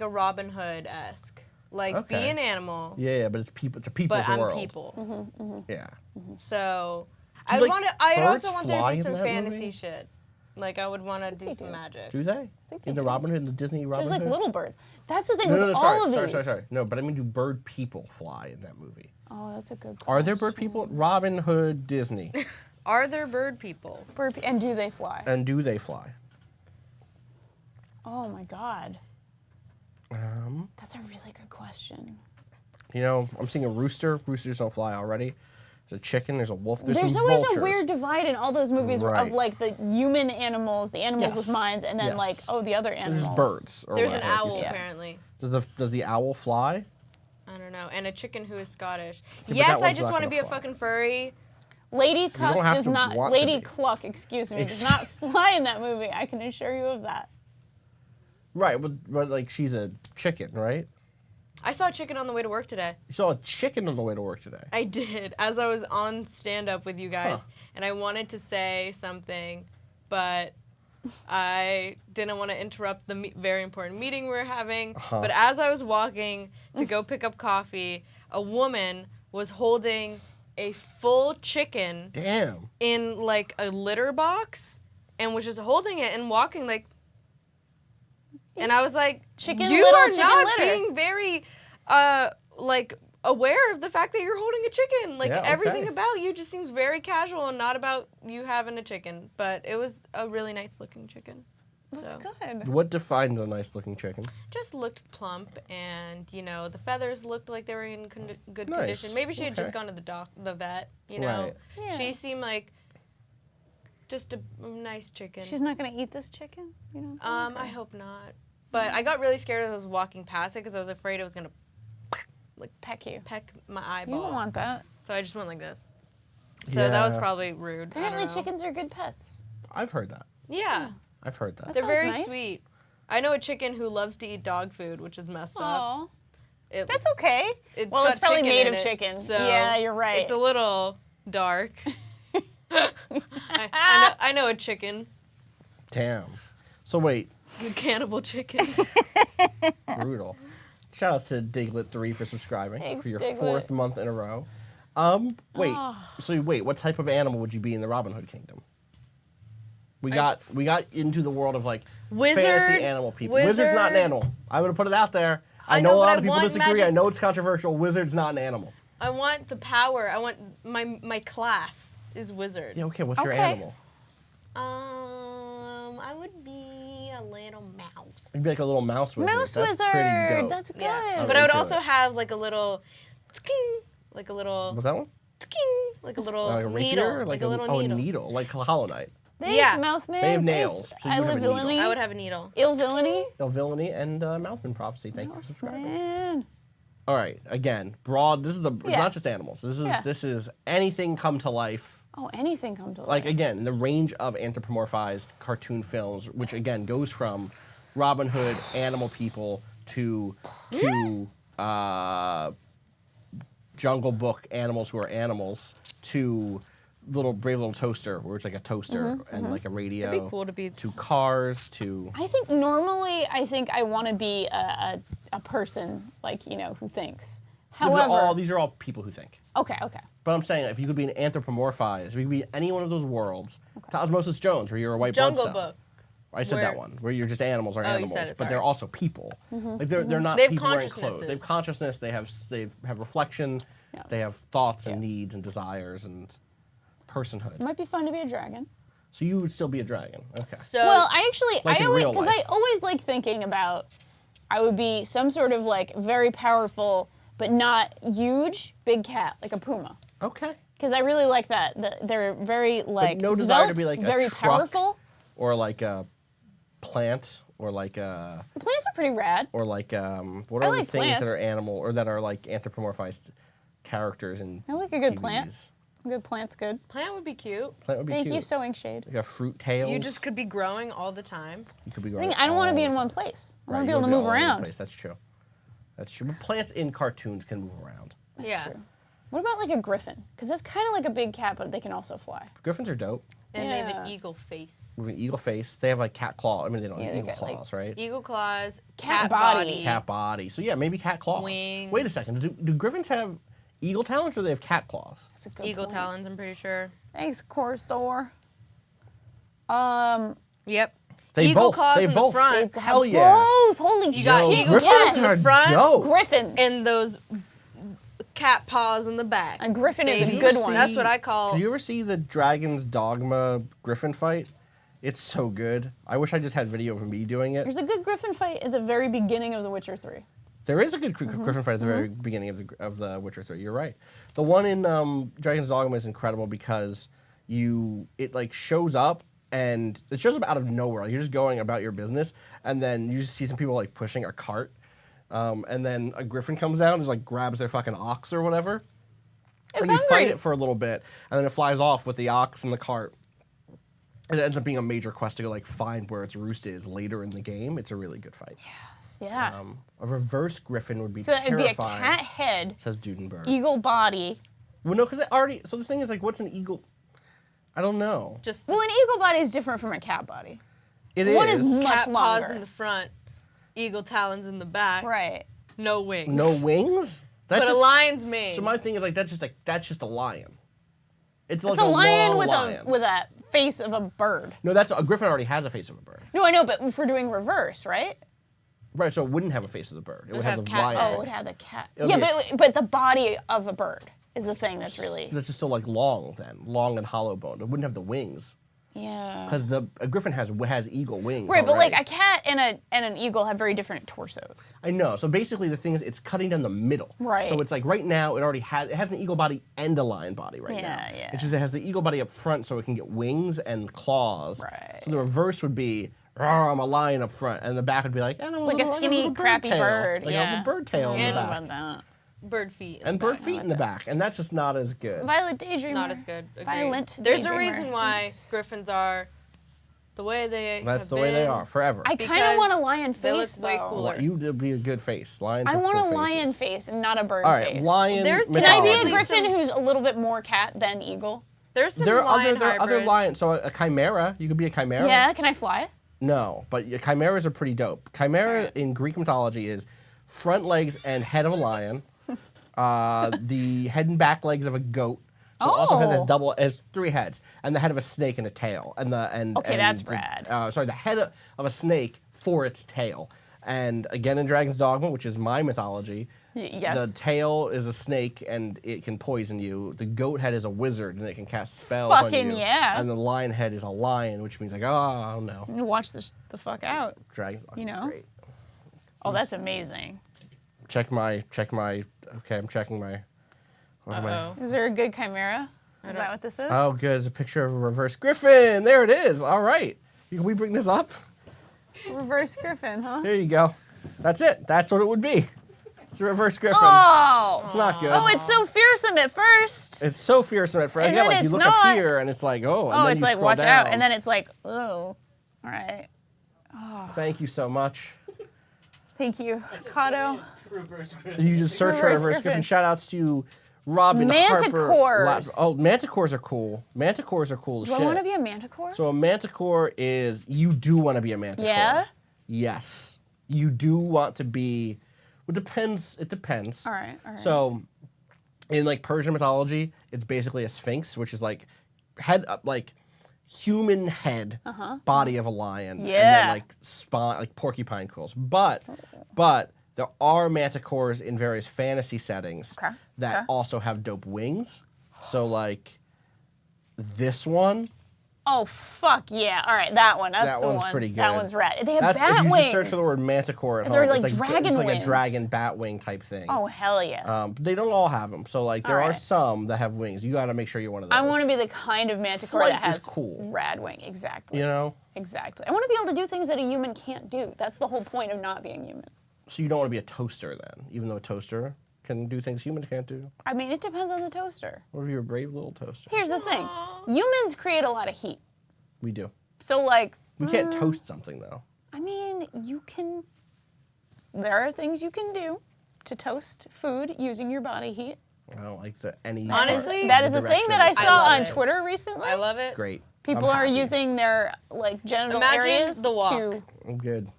a Robin Hood-esque. Like, Okay. be an animal, Yeah, but it's people. It's a people's but I'm world. people. Yeah. So, Do, I'd like, want to. I'd birds also want there to fly be in some that fantasy movie? shit. Like, I would want to do they some do. magic. Do they? think they In the do. Robin Hood, the Disney Robin There's like Hood? little birds. That's the thing No, with no, all of sorry, these. sorry. No, but I mean, do bird people fly in that movie? Oh, that's a good question. Are there bird people? Robin Hood, Disney. Are there bird people? And do they fly? And do they fly? Oh my God. That's a really good question. You know, I'm seeing a rooster. Roosters don't fly already. There's a chicken. There's a wolf. There's There's some always vultures. a weird divide in all those movies Right. of like the human animals, the animals with Yes. minds, and then Yes. like, oh, the other There's animals. just birds. Or There's an whatever, like you owl, said. apparently. Does the owl fly? I don't know. And a chicken who is Scottish. but Yes, that I one's just not want to gonna be a fly. fucking furry. Lady don't Cluck have does to not. want to Lady be. Cluck, excuse me, does not fly in that movie. I can assure you of that. Right, but like she's a chicken, right? I saw a chicken on the way to work today. You saw a chicken on the way to work today. I did, as I was on stand-up with you guys, Huh. and I wanted to say something, but I didn't want to interrupt the very important meeting we were having. Uh-huh. But as I was walking to go pick up coffee, a woman was holding a full chicken Damn. in like a litter box and was just holding it and walking like. And I was like, Chicken you little are chicken not litter." being very, like, aware of the fact that you're holding a chicken. Like, Yeah, everything okay. about you just seems very casual and not about you having a chicken. But it was a really nice looking chicken. That's So, good. What defines a nice looking chicken? just looked plump, and you know the feathers looked like they were in good Nice. condition. Maybe she had just Okay. gone to the vet. You know, Right. Yeah. she seemed like just a nice chicken. She's not gonna eat this chicken, you know? I hope not. But I got really scared as I was walking past it because I was afraid it was gonna peck you. peck my You eyeball. don't want that. So I just went like this. So that was Yeah. probably rude. I don't Apparently, know. chickens are good pets. I've heard that. Yeah, I've heard that. they're sounds very nice. sweet. I know a chicken who loves to eat dog food, which is messed up. Oh, It, that's okay. it's Well, it's got probably chicken made in of it, chicken. So Yeah, you're right. It's a little dark. I know a chicken, Damn. So wait, a cannibal chicken. brutal. Shout out to Diglett3 for subscribing Thanks, for your Diglett. 4th month in a row. Wait. So wait, what type of animal would you be in the Robin Hood Kingdom? We got into the world of like Wizard, fantasy animal people. Wizard's not an wizard. animal. I'm gonna put it out there. I know a but lot I of people want disagree. magic- I know it's controversial. Wizard's not an animal. I want the power. I want my class is wizard. Yeah, okay, what's your Okay. animal? I would be a little mouse. You'd be like a little mouse wizard. Mouse That's wizard. pretty dope. That's good. Yeah. I'm But I would into also it. have like a little, like a little, Was that one? like a little Like a rapier? needle, like a little oh, needle. a needle, like Hollow Knight. Thanks, Yeah. Mouthman. They have Thanks. nails, so you I would have live a needle. villainy. I would have a needle. Ill villainy. No, villainy and Mouthman prophecy. Thank you for subscribing. Man. All right, again, broad. This is it's Yeah. not just animals. This is Yeah. this is anything come to life. Oh, anything come to life. Like again, the range of anthropomorphized cartoon films, which again goes from Robin Hood, animal people to Jungle Book animals who are animals to Brave Little Toaster, where it's like a toaster and like a radio. It'd be cool to be. To cars to I think normally I want to be a person like who thinks. However, these are all people who think. okay. But I'm saying if you could be an anthropomorphized, if you could be any one of those worlds, to Osmosis Jones, where you're a white Jungle blood cell. Book. I said where- that one, where you're just animals are Oh, you animals, said it, but they're sorry. also people. Like they're not They have people wearing clothes. They have consciousnesses. consciousness. They have reflection. Yeah. They have thoughts and Yeah. needs and desires and personhood. It might be fun to be a dragon. So you would still be a dragon. Okay. So Well, I actually, Like in real because life. I always like thinking about, I would be some sort of like very powerful, but not huge, big cat, like a puma. Okay. Because I really like that. They're very like no desire to svelte, be like a very truck. powerful. Or like a plant, or like a, Plants are pretty rad. or like what I are the like things that plants. are animal or that are like anthropomorphized characters in I like a good TVs? plant. A good plant's good. plant would be cute. Plant would be Thank cute. you, Sewing Shade. Like a fruit tails. You just could be growing all the time. You could be I growing. think I don't want to all be in the one time. place. I Right, want to be you able to wanna move all over the around. place. That's true. That's true. But plants in cartoons can move around. Yeah. True. What about like a griffin? Because that's kind of like a big cat, but they can also fly. Griffins are dope. And they have an Yeah. eagle face. With an eagle face. They have like cat claw. I mean, they don't Yeah, have they eagle got, like, claws, right? Eagle claws, Cat cat body. body. Cat body. So yeah, maybe cat claws. Wings. Wait a second. Do griffins have eagle talons or do they have cat claws? That's a good Eagle point. talons, I'm pretty sure. Thanks, Core Store. Yep. They eagle both. claws They in both. the front. Hell yeah. Both. Holy shit. You got Yo, eagle griffins claws in are the front dope. Griffin. and those cat paws in the back. A griffin is Baby. a good one. That's what I call. Did you ever see the Dragon's Dogma Griffin fight? It's so good. I wish I just had video of me doing it. There's a good griffin fight at the very beginning of The Witcher 3. There is a good Griffin fight at the very beginning of the Witcher 3. You're right. The one in Dragon's Dogma is incredible because it like shows up and it shows up out of nowhere. You're just going about your business and then you just see some people like pushing a cart, and then a griffin comes down and just like grabs their fucking ox or whatever, and you fight hungry. it for a little bit and then it flies off with the ox and the cart. And it ends up being a major quest to go like find where its roost is later in the game. It's a really good fight. Yeah. A reverse griffin would be So it'd be a terrifying. cat head, Says Dudenberg. eagle body. Well, no, because it already. So the thing is, like, what's an eagle? I don't know. Just Well, an eagle body is different from a cat body. It One is much cat paws longer. in the front, eagle talons in the back. Right. No wings. no wings. That's But a just, lion's mane. So my thing is like that's just a lion. It's like It's a lion long with lion. a face of a bird. No, that's a griffin already has a face of a bird. No, I know, but if we're doing reverse, right? Right, so it wouldn't have a face of the bird. It would have have the cat lion face. Oh, face. it would have the cat. It'll Yeah, be- but the body of a bird is the thing that's really. That's just still like long then, long and hollow boned. It wouldn't have the wings Yeah. because a griffin has eagle wings. Right, but already. like a cat and an eagle have very different torsos. I know. So basically, the thing is, it's cutting down the middle. Right. So it's like right now, it has an eagle body and a lion body right now. Yeah, yeah. It's just it has the eagle body up front, so it can get wings and claws. Right. So the reverse would be, "Rawr, I'm a lion up front, and the back would be like, I don't know, Like a skinny, crappy bird. like Yeah. a bird tail in And- the What back, about that? Bird feet. in and the bird back. feet in the back, and that's just not as good. Violet Daydreamer. Not as good. Agreed. Violent There's a Daydreamer. reason why Thanks. griffins are the way they That's have the way they been. are forever. I kind of Because want a lion they face, look way though. cooler. You would be a good face. Lions. I have want a good lion faces. face and not a bird All right, face. lion. There's- Can I be a mythology. griffin who's a little bit more cat than eagle? There's some There are lion other hybrids. lions. So a chimera. You could be a chimera. Yeah, can I fly? No, but chimeras are pretty dope. Chimera in Greek mythology is front legs and head of a lion, the head and back legs of a goat. So it also has 3 heads, and the head of a snake and a tail, and Okay, that's rad. the head of a snake for its tail, And again, in Dragon's Dogma, which is my mythology, Yes. the tail is a snake and it can poison you. The goat head is a wizard and it can cast spells Fucking on you. yeah. And the lion head is a lion, which means like, oh no. You watch the fuck out. Dragon's Dogma You know? is great. Oh, that's amazing. Okay, I'm checking my. what am I- Uh-oh. Is there a good chimera? Is that what this is? Oh, good. It's a picture of a reverse griffin. There it is. All right. Can we bring this up? Reverse griffin, huh? There you go. That's it. That's what it would be. It's a reverse griffin. Oh! It's not good. Oh, it's so fearsome at first. It's so fearsome at first. And Yeah, then like you it's look not. up here and it's like, oh, and Oh, then it's you like, scroll watch down. out. And then it's like, oh. All right. Thank you so much. Thank you, Kato. Reverse griffin. You just search for Reverse reverse griffin. griffin. Shout outs to Robin Manticores. Harper. Oh, manticores are cool. Manticores are cool as Do shit. I want to be a manticore? So a manticore is, you do want to be a manticore. Yeah? Yes. You do want to be, well, it depends. All right. So, in like Persian mythology, it's basically a sphinx, which is like head up, like human head, body of a lion, and then Yeah. like spawn, like porcupine quills. But there are manticores in various fantasy settings Okay. that Okay. also have dope wings. So like this one. Oh, fuck yeah. All right, that one. That's That the one's one. pretty good. That one's rad. They have That's bat if you wings. just search for the word manticore at Is home. there, like, it's dragon it's like wings? a dragon bat wing type thing. Oh, hell yeah. But they don't all have them. So like there are Alright. some that have wings. You got to make sure you're one of those. I want to be the kind of manticore Flight that is has cool. rad wing. Exactly. You know. Exactly. I want to be able to do things that a human can't do. That's the whole point of not being human. So you don't want to be a toaster then, even though a toaster can do things humans can't do. I mean, it depends on the toaster. What if you're a brave little toaster? Here's the thing. Humans create a lot of heat. We do. So, like, We can't toast something though. I mean, you can. There are things you can do to toast food using your body heat. I don't like any. Honestly, That is a thing that I direction. saw love on it. Twitter recently. I love it. Great. People I'm are happy. using their like genital Imagine areas the walk. I'm good.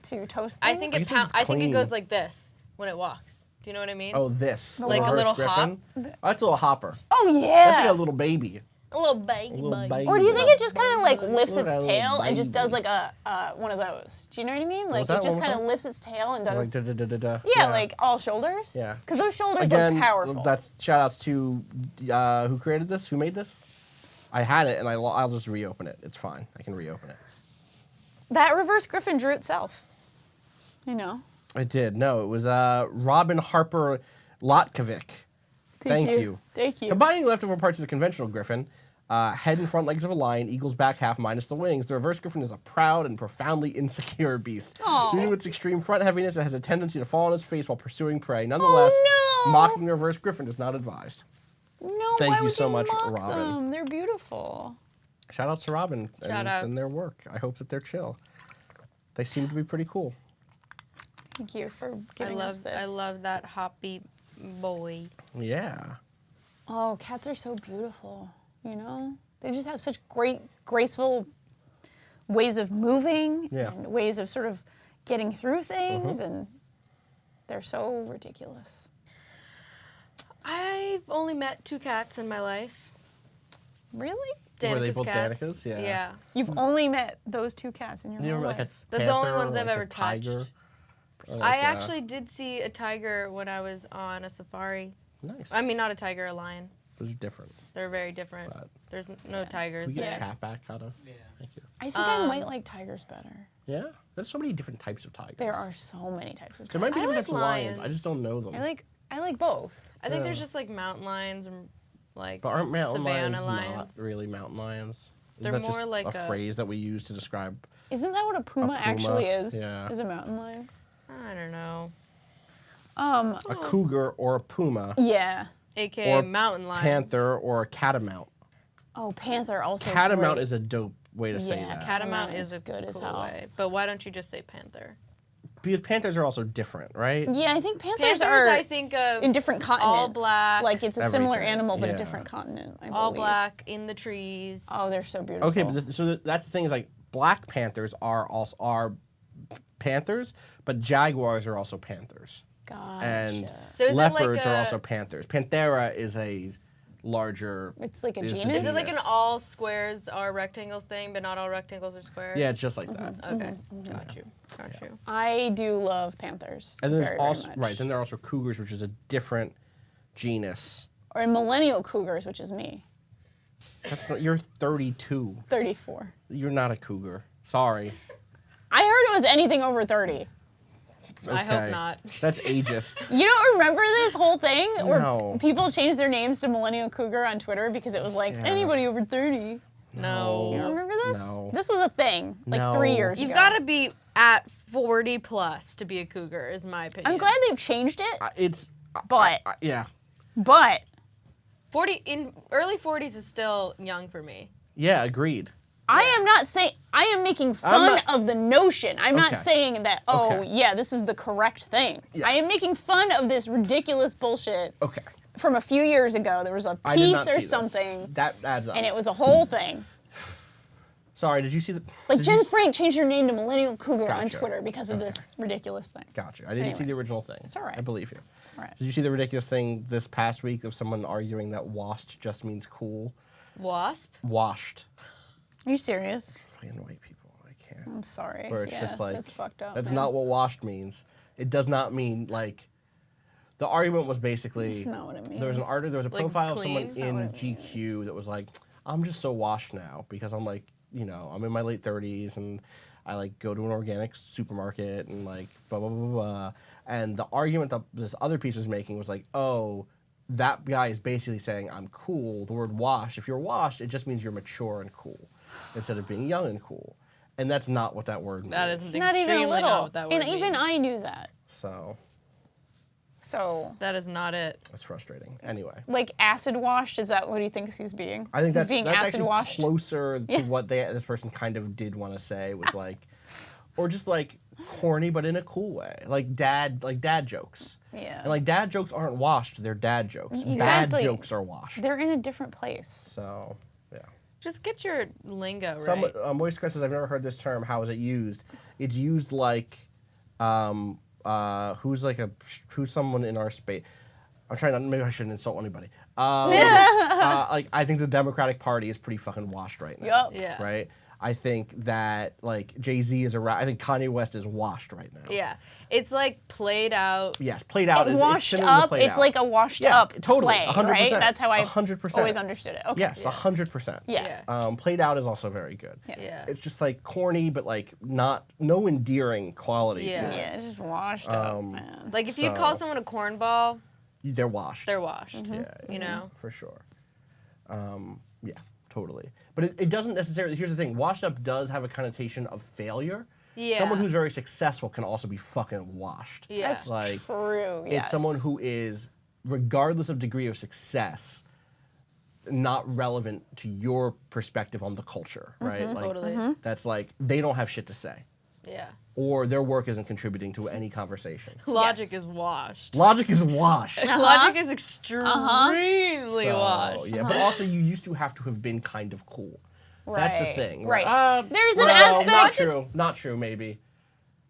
to toast. I things. think I it guess it's I think it clean. goes like this when it walks. Do you know what I mean? Oh, this. Like a reverse little griffin. Oh, that's a little hopper. Oh That's yeah. like a little baby. A little baby. A little baby. Or do you think it just kind of like lifts Look at its that little tail and just does baby. like a one of those? Do you know what I mean? Like that it just one kind of called? lifts its tail and Like does. da-da-da-da-da. Yeah, like all shoulders. Yeah. Because those shoulders Again, look powerful. that's shout outs to who created this, who made this. I had it and I'll just reopen it. It's fine. I can reopen it. That reverse griffin drew itself. You know. I did. No, it was Robin Harper Lotkovic. Thank you. Thank you. Combining leftover parts of the conventional griffin, head and front legs of a lion, eagle's back half minus the wings, the reverse griffin is a proud and profoundly insecure beast. Aw. Due to its extreme front heaviness, it has a tendency to fall on its face while pursuing prey. Nonetheless, Oh, no! mocking the reverse griffin is not advised. No, Thank why you would so you much, mock Robin. them? They're beautiful. Shout outs to Robin Shout outs. and their work. I hope that they're chill. They seem to be pretty cool. Thank you for giving us this. I love that hoppy boy. Yeah. Oh, cats are so beautiful. You know, they just have such great, graceful ways of moving Yeah. and ways of sort of getting through things, and they're so ridiculous. I've only met 2 cats in my life. Really? Were they Danica's both cats. Danica's? Yeah. Yeah. You've only met those 2 cats in your You whole remember like a life? That's the only panther or ones I've like a ever touched. tiger? Or I like a- actually did see a tiger when I was on a safari. Nice. I mean, not a tiger, a lion. Those are different. They're very different. But- There's no tigers We get there. chat back, Kato. Yeah. Thank you. I think I might like tigers better. Yeah, there's so many different types of tigers. There are so many types of There tigers. might be I different like types of lions. I lions. just don't know them. I like both. I think there's Yeah. just like mountain lions and like But aren't mountain Savannah lions, lions. not really mountain lions? They're Isn't that more just like a a- phrase that we use to describe. Isn't that what a puma actually is? Yeah. Is a mountain lion? I don't know, A cougar or a puma, Yeah. aka Or mountain lion. panther or a catamount. Oh, panther also. Catamount great. is a dope way to say Yeah, that. Catamount Catamount is a is good as cool hell. way. But why don't you just say panther? Because panthers are also different, right? Yeah, I think panthers, Panthers, are I think of in different continents. all black. Like it's a similar Everything, animal, but yeah. a different continent. I all believe. black in the trees. Oh, they're so beautiful. Okay, but that's the thing is like black panthers are panthers, but jaguars are also panthers. Gotcha. And So is it like leopards are a- also panthers. Panthera is a larger. It's like a is the genus? Is it like an genus. all squares are rectangles thing, but not all rectangles are squares? Yeah, it's just like that. Okay, got you. I do love panthers. And there's very, also very much. right. Then there are also cougars, which is a different genus. Or millennial cougars, which is me. That's not, you're 32. 34. You're not a cougar. Sorry. I heard it was anything over 30. I hope Okay. not. That's ageist. You don't remember this whole thing where No. people changed their names to millennial cougar on Twitter because it was like Yeah. anybody over 30. No. You don't remember this? No. This was a thing like No. 3 years You've ago. got to be at 40 plus to be a cougar, is my opinion. I'm glad they've changed it, It's. but Yeah. 40 in early 40s is still young for me. Yeah. Agreed. I am not saying, I am making fun of the notion. I'm not Okay. saying that, oh, Okay. yeah, this is the correct thing. I am Yes. making fun of this ridiculous bullshit Okay. from a few years ago. There was a I did piece not or see this. something, That adds up. and it was a whole thing. Sorry. Did you see the? Like did Jen you- Frank changed her name to Millennial Cougar on Gotcha. Twitter because of this ridiculous thing. Gotcha. I didn't see Anyway. the original thing. It's all right. I believe you. All right. Did you see the ridiculous thing this past week of someone arguing that washed just means cool? Wasp? Washed. Are you serious? Fucking white people. I can't. I'm sorry. Where it's Yeah, just like that's fucked up. That's man. not what washed means. It does not mean like. The argument was basically That's not what it means. there was an artist, there was a Like, it's profile of clean? someone That's not in what it GQ that was like, I'm just so washed now because I'm like, you know, I'm in my late 30s and I like go to an organic supermarket and like blah blah blah blah. And the argument that this other piece was making was like, oh, that guy is basically saying I'm cool. The word washed, if you're washed, it just means you're mature and cool instead of being young and cool. And that's not what that word means. That isn't Not even a extremely not little. what that word And even means. I knew that. So So, That is not it. that's frustrating. Anyway. like acid washed, is that what he thinks he's being? I think he's that's, being that's acid actually washed. closer to what this person kind of did want to say was like, or just like corny but in a cool way, like dad jokes. Yeah. And like dad jokes aren't washed; they're dad jokes. Exactly. Bad jokes are washed. They're in a different place. So yeah. Just get your lingo Some right. Moist Crest says, I've never heard this term. How is it used? It's used like, who's someone in our space. I'm trying not. Maybe I shouldn't insult anybody. Like I think the Democratic Party is pretty fucking washed right now. Yup. Yeah. Right. I think that like Jay-Z is I think Kanye West is washed right now. Yeah. It's like played out. Yes, played out. It's Washed similar to up, played it's out. like a washed Yeah, up totally, play, 100%, right? That's how I've 100%. always understood it. Okay. Yes, 100%. Yeah. Played out is also very good. Yeah. It's just like corny, but like no endearing quality Yeah. to it. Yeah, it's just washed up, man. Like if you call So- someone a cornball, They're washed. they're washed. Yeah, You know? for sure. Yeah, totally. But it doesn't necessarily. Here's the thing: washed up does have a connotation of failure. Yeah. Someone who's very successful can also be fucking washed. Yeah. That's Like, true, yes. It's someone who is, regardless of degree of success, not relevant to your perspective on the culture, right? Like, Totally. that's like they don't have shit to say, Yeah. or their work isn't contributing to any conversation. Logic Yes. is washed. Logic is washed. Logic is extremely So, washed. yeah, but also you used to have to have been kind of cool. That's the Right, thing. right. There's an Well, aspect- Not true. Not true. Maybe.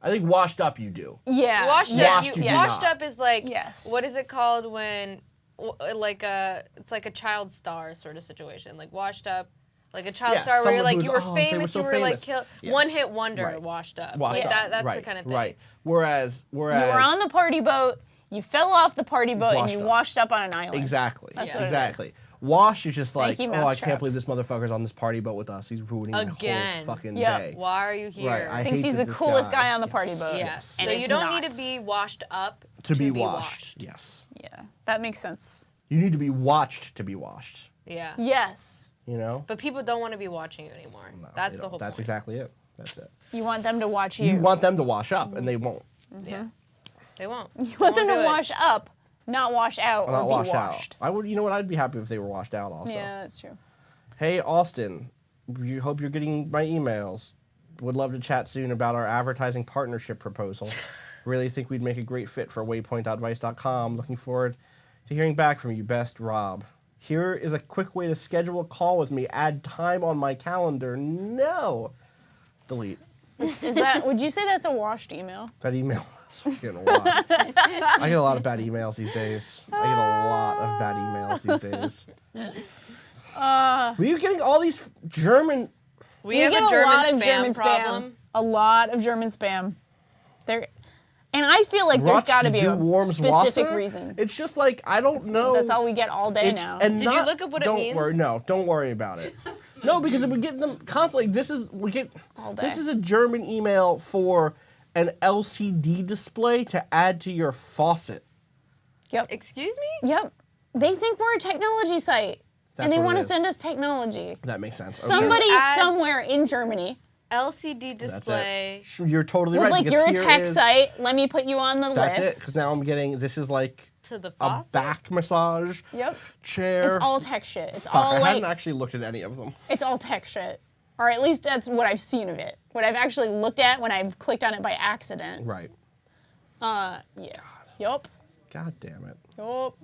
I think washed up you do. Yeah. Washed yeah. up, Washed you, you do washed not. up is like, Yes. what is it called when, it's like a child star sort of situation. Like washed up, like a child Yes, star where someone you're like, who's, you were "Oh, they were famous, so you were like famous." killed. Yes. One hit wonder, Right. washed up. Washed Yeah, up. that's right. the kind of thing. Right. Whereas. You were on the party boat, you fell off the party boat, and Washed you up. washed up on an island. Exactly. That's what it exactly. is. Wash is just like, you, oh, I Mousetraps. can't believe this motherfucker's on this party boat with us. He's ruining my Again. whole fucking Yep. day. Why are you here? Right. I Thinks hate he's that the this coolest guy on the yes. party boat. Yeah. Yes. And So you it's don't need not. to be washed up To be washed. Yes. Yeah, that makes sense. You need to be watched to be washed. Yeah. Yes. You know? But people don't want to be watching you anymore. No, That's they the don't. whole That's point. exactly it. That's it. You want them to watch you. You want them to wash up, and they won't. Yeah. They won't. You want them They to won't do it. wash up, not wash out, Not or be wash washed. out. I would. You know what? I'd be happy if they were washed out. Also. Yeah, that's true. Hey, Austin. You hope you're getting my emails. Would love to chat soon about our advertising partnership proposal. Really think we'd make a great fit for waypoint.vice.com. Looking forward to hearing back from you. Best, Rob. Here is a quick way to schedule a call with me. Add time on my calendar. No. Delete Is that? Would you say that's a washed email? that email. Getting a lot. I get a lot of bad emails these days. Were you getting all these German? We have get a a lot of spam German problem. spam. A lot of German spam. There, and I feel like there's got to be a specific reason. It's just like I don't know. That's all we get all day now. And Did you look up what it means? Don't worry about it. No, because we get them constantly. All day. This is a German email for an LCD display to add to your faucet. Yep. Excuse me? Yep. They think we're a technology site. That's and they what want it to is. send us technology. That makes sense. Okay. Somebody Add- somewhere in Germany LCD That's display. it. You're totally was right. like, because you're a here tech is- site. Let me put you on the That's it. list. Because now I'm getting. This is like To the a faucet? back massage Yep. chair. It's all tech shit. It's Fuck, all I like, hadn't actually looked at any of them. it's all tech shit. Or at least that's what I've seen of it. What I've actually looked at when I've clicked on it by accident. Right. Yeah. Yup. God damn it. Yup.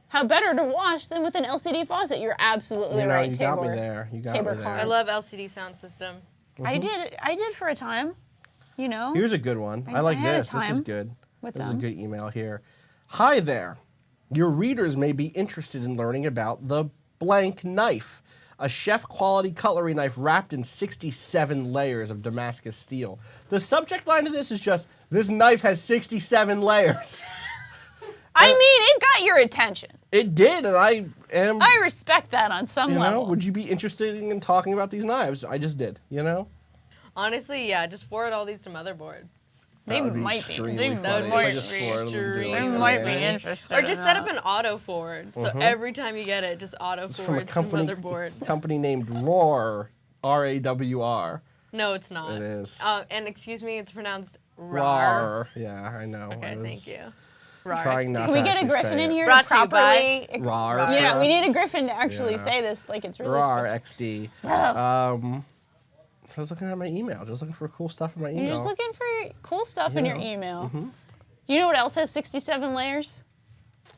How better to wash than with an LCD faucet? You're absolutely right, you Tabor. got me there. You got Tabor me Khan. I there. love LCD sound system. I did for a time. You know. Here's a good one. I I like had a this. This is time good. with This is a them. good email here. Hi there. Your readers may be interested in learning about the blank knife, a chef-quality cutlery knife wrapped in 67 layers of Damascus steel. The subject line of this is just, this knife has 67 layers. I mean, it got your attention. It did, and I am... I respect that on some you know, level. would you be interested in talking about these knives? I just did, you know? Honestly, yeah, just forward all these to Motherboard. They That would be might be. extremely They funny. might If I just be forwarded them to extremely them. They might be Yeah. interested. Or just in set up that. an auto forward. So every time you get it, just auto It's from a forward to Motherboard. company named Roar, R-A-W-R. No, it's not. It is. And excuse me, it's pronounced rar. Yeah, I know. Okay, I was thank you. Rar. Trying not Can we to get a actually griffin say in it. here Brought to to you properly? Rar. Yeah, for we us. need a griffin to actually Yeah. say this like it's really Rar specific. XD. I was looking at my email, just looking for cool stuff in my email. You're just looking for cool stuff in your Yeah. email. Do you know what else has 67 layers?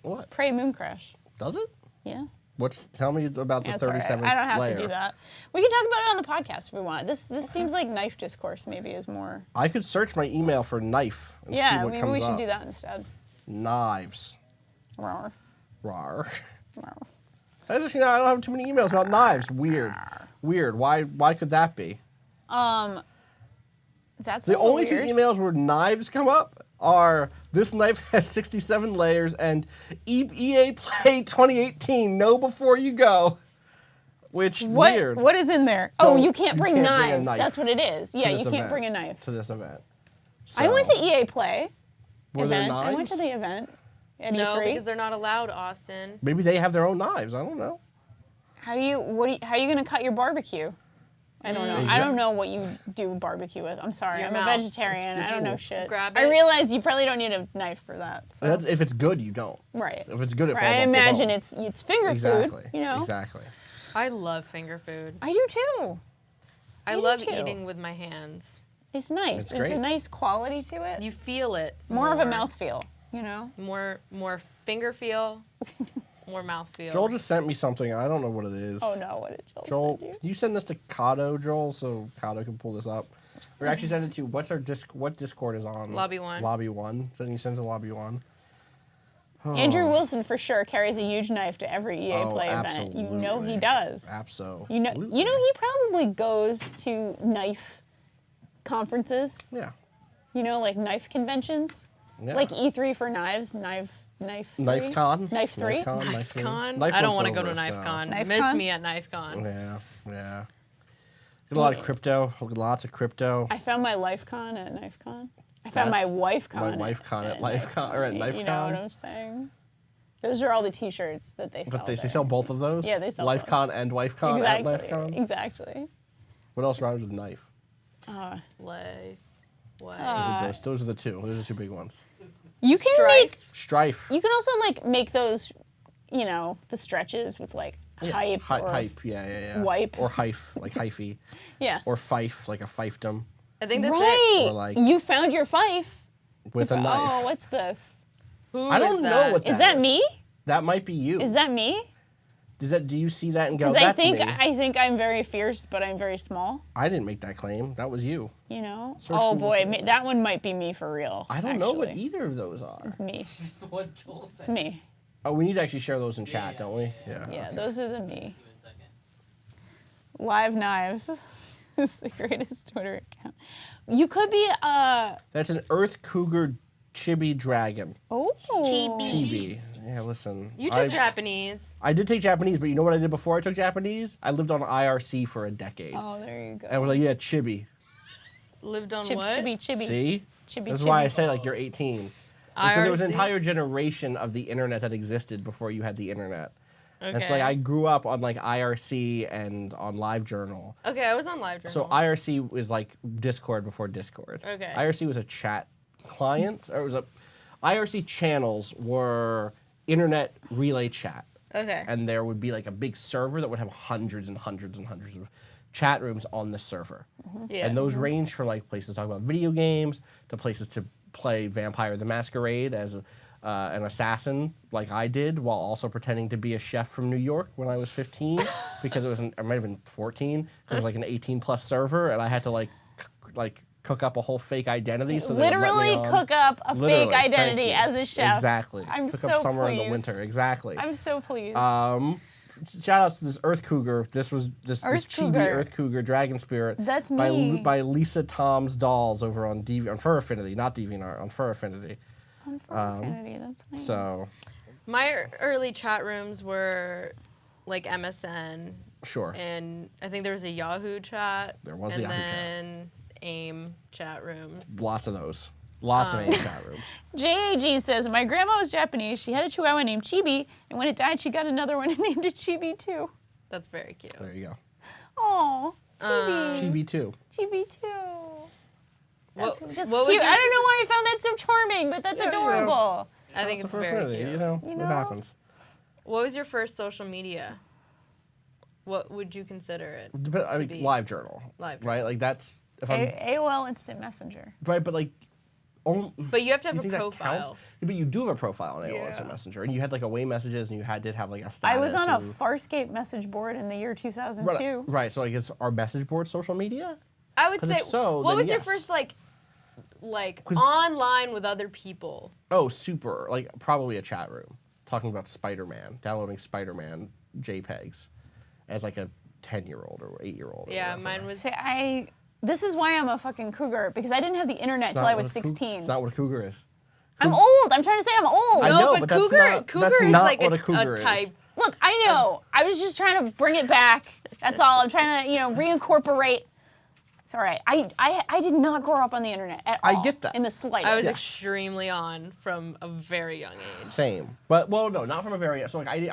What? Prey Moon Crash. Does it? Yeah. Tell me about the That's all right. 37th I don't have layer. to do that. We can talk about it on the podcast if we want. This seems like knife discourse maybe is more. I could search my email for knife and see Yeah, what maybe comes we should up. do that instead. Knives. Rawr. Rar. Rawr. I don't have too many emails about knives. Weird. Why could that be? That's The a little only two weird. emails where knives come up are this knife has 67 layers and EA Play 2018, know before you go. Which, weird. What is in there? Oh, Don't- you can't bring a knives. knife That's what it is. Yeah, to you this can't event. bring a knife. To this event. I went to So, EA Play were there event. I went knives? to the event at No, E3. because they're not allowed, Austin. Maybe they have their own knives. I don't know. How are you gonna cut your barbecue? I don't know. I don't know what you do barbecue with. I'm sorry. Your I'm mouth. a vegetarian. It's I don't know cool. shit. Grab I it. realize you probably don't need a knife for that. So. If it's good, you don't. Right. If it's good, it Right. falls I off the imagine bone. it's finger Exactly. food. You know. Exactly. I love finger food. I do too. I do love too. eating with my hands. It's nice. It's There's a great. nice quality to it. You feel it. more of a mouth feel. You know. More finger feel. More mouth feel. Joel just sent me something. I don't know what it is. Oh no! What did Joel, Joel, send you? can you send this to Kato, Joel, so Kato can pull this up? Or actually send it to what Discord is on? Lobby 1. Lobby 1. So you send it to Lobby 1. Oh. Andrew Wilson for sure carries a huge knife to every EA Oh, Play event. You know he absolutely. does. Absolutely. You know he probably goes to knife conferences. Yeah. You know, like knife conventions. Yeah. Like E3 for knives, knife 3? Knife Con. Knife 3? Knife Con. Knife Con? Knife I don't One's want to go to over, Knife so- Con. Knife Miss Con? me at Knife Con. Yeah. Get a lot of crypto. Lots of crypto. I found my life con at knife con. I found my That's wife con. my wife con at Life Con or at Knife You Con. know what I'm saying? Those are all the T-shirts that they sell. But they there. sell both of those? Yeah, they sell Life both. Con and Wife Con at Life Con? Exactly. What else rhymes with knife? Lay. What? Those are the two. Those are the two big ones. You can Strife? make. Strife. You can also like make those, you know, the stretches with like hype or Hype, yeah. wipe. Or hyphe, like hyphy. yeah. Or fife, like a fiefdom. I think that's it. Right. Or like- you found your fife. With a knife. Oh, what's this? Who I don't is know that? what Is that me? That might be you. Is that me? Do you see that and go, Because that's me? I think I'm very fierce, but I'm very small. I didn't make that claim. That was you. You know? Search Oh Google boy, for it. that one might be me for real. I don't know what actually. either of those are. Me. It's just what Joel said. It's me. Oh, we need to actually share those in chat, yeah, don't we? yeah. Yeah, okay. those are the me. Give it a second. Live Knives is the greatest Twitter account. You could be That's an Earth Cougar Chibi Dragon. Chibi. Chibi. Yeah, listen. You took Japanese. I did take Japanese, but you know what I did before I took Japanese? I lived on IRC for a decade. Oh, there you go. And I was like, yeah, chibi. Lived on Chib, what? Chibi, chibi. See? Chibi, That's why I chibi. say like you're 18. It's because there was an IRC? entire generation of the internet that existed before you had the internet. Okay. And so like I grew up on like IRC and on LiveJournal. Okay, I was on LiveJournal. So IRC was like Discord before Discord. Okay. IRC was a chat client, or it was a IRC channels were internet relay chat. Okay. And there would be like a big server that would have hundreds and hundreds and hundreds of chat rooms on the server. Yeah. And those range from like places to talk about video games to places to play Vampire the Masquerade as an assassin like I did, while also pretending to be a chef from New York when I was 15, because I might have been 14, because it was like an 18+ server, and I had to like cook up a whole fake identity. So they would let me Literally on. cook up a Literally, fake thank identity you. as a chef. Exactly. I'm cook so up summer in the pleased. winter. Exactly. I'm so pleased. Shout out to this Earth Cougar. This Earth chibi Cougar. Earth Cougar Dragon Spirit. That's by me. by Lisa Tom's Dolls over on on Fur Affinity, not DeviantArt, on Fur Affinity. On Fur Affinity, that's nice. So My early chat rooms were like MSN, sure. and I think there was a Yahoo chat. There was a and Yahoo chat. then AIM chat rooms. Lots of those. Lots of AIM chat rooms. JAG says, my grandma was Japanese. She had a chihuahua named Chibi, and when it died, she got another one and named it Chibi too. That's very cute. There you go. Oh, Chibi. Chibi too. Chibi too. That's What- just what was cute. your- I don't know why I found that so charming, but that's Yeah, you know. adorable. I think It's it's Fur very Affinity, cute. You know, You it know? happens. What was your first social media? What would you consider it? But I mean, be LiveJournal. LiveJournal. Right? Like that's if I'm AOL Instant Messenger. right, but like. But you have to have You a think that profile. counts? Yeah, but you do have a profile on AOL Instant Yeah. Messenger, and you had like away messages, and you did have like a status. I was on a and- Farscape message board in the year 2002. Right. So like, is our message board social media? I would 'Cause say. if so, what then was your yes. first like 'Cause- online with other people? Oh, super. Like probably a chat room talking about Spider-Man, downloading Spider-Man JPEGs as like a 10-year-old or 8-year-old. Yeah, mine was. See, this is why I'm a fucking cougar, because I didn't have the internet It's till not I what was a cougar- 16. It's not what a cougar is. I'm old. I'm trying to say I'm old. I No, know, but but that's cougar not- cougar that's is not like what a a cougar is. type. Look, I know. I was just trying to bring it back. That's all. I'm trying to, reincorporate. It's all right. I did not grow up on the internet at all. I get that. In the slightest. I was Yes. extremely on from a very young age. Same. But well, no, not from a very. So like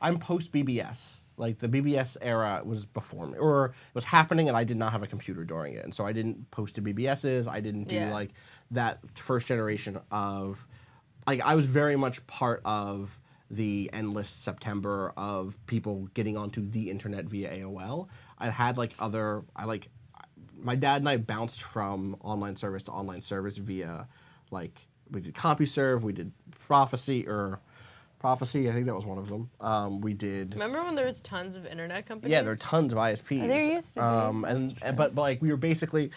I'm post BBS. Like the BBS era was before me, or it was happening, and I did not have a computer during it, and so I didn't post to BBSs. I didn't do Yeah. like that first generation of, like I was very much part of the endless September of people getting onto the internet via AOL. I had like my dad and I bounced from online service to online service via like we did CompuServe, we did Prophecy. I think that was one of them. We did. Remember when there was tons of internet companies? Yeah, there are tons of ISPs. There used to be. But like we were basically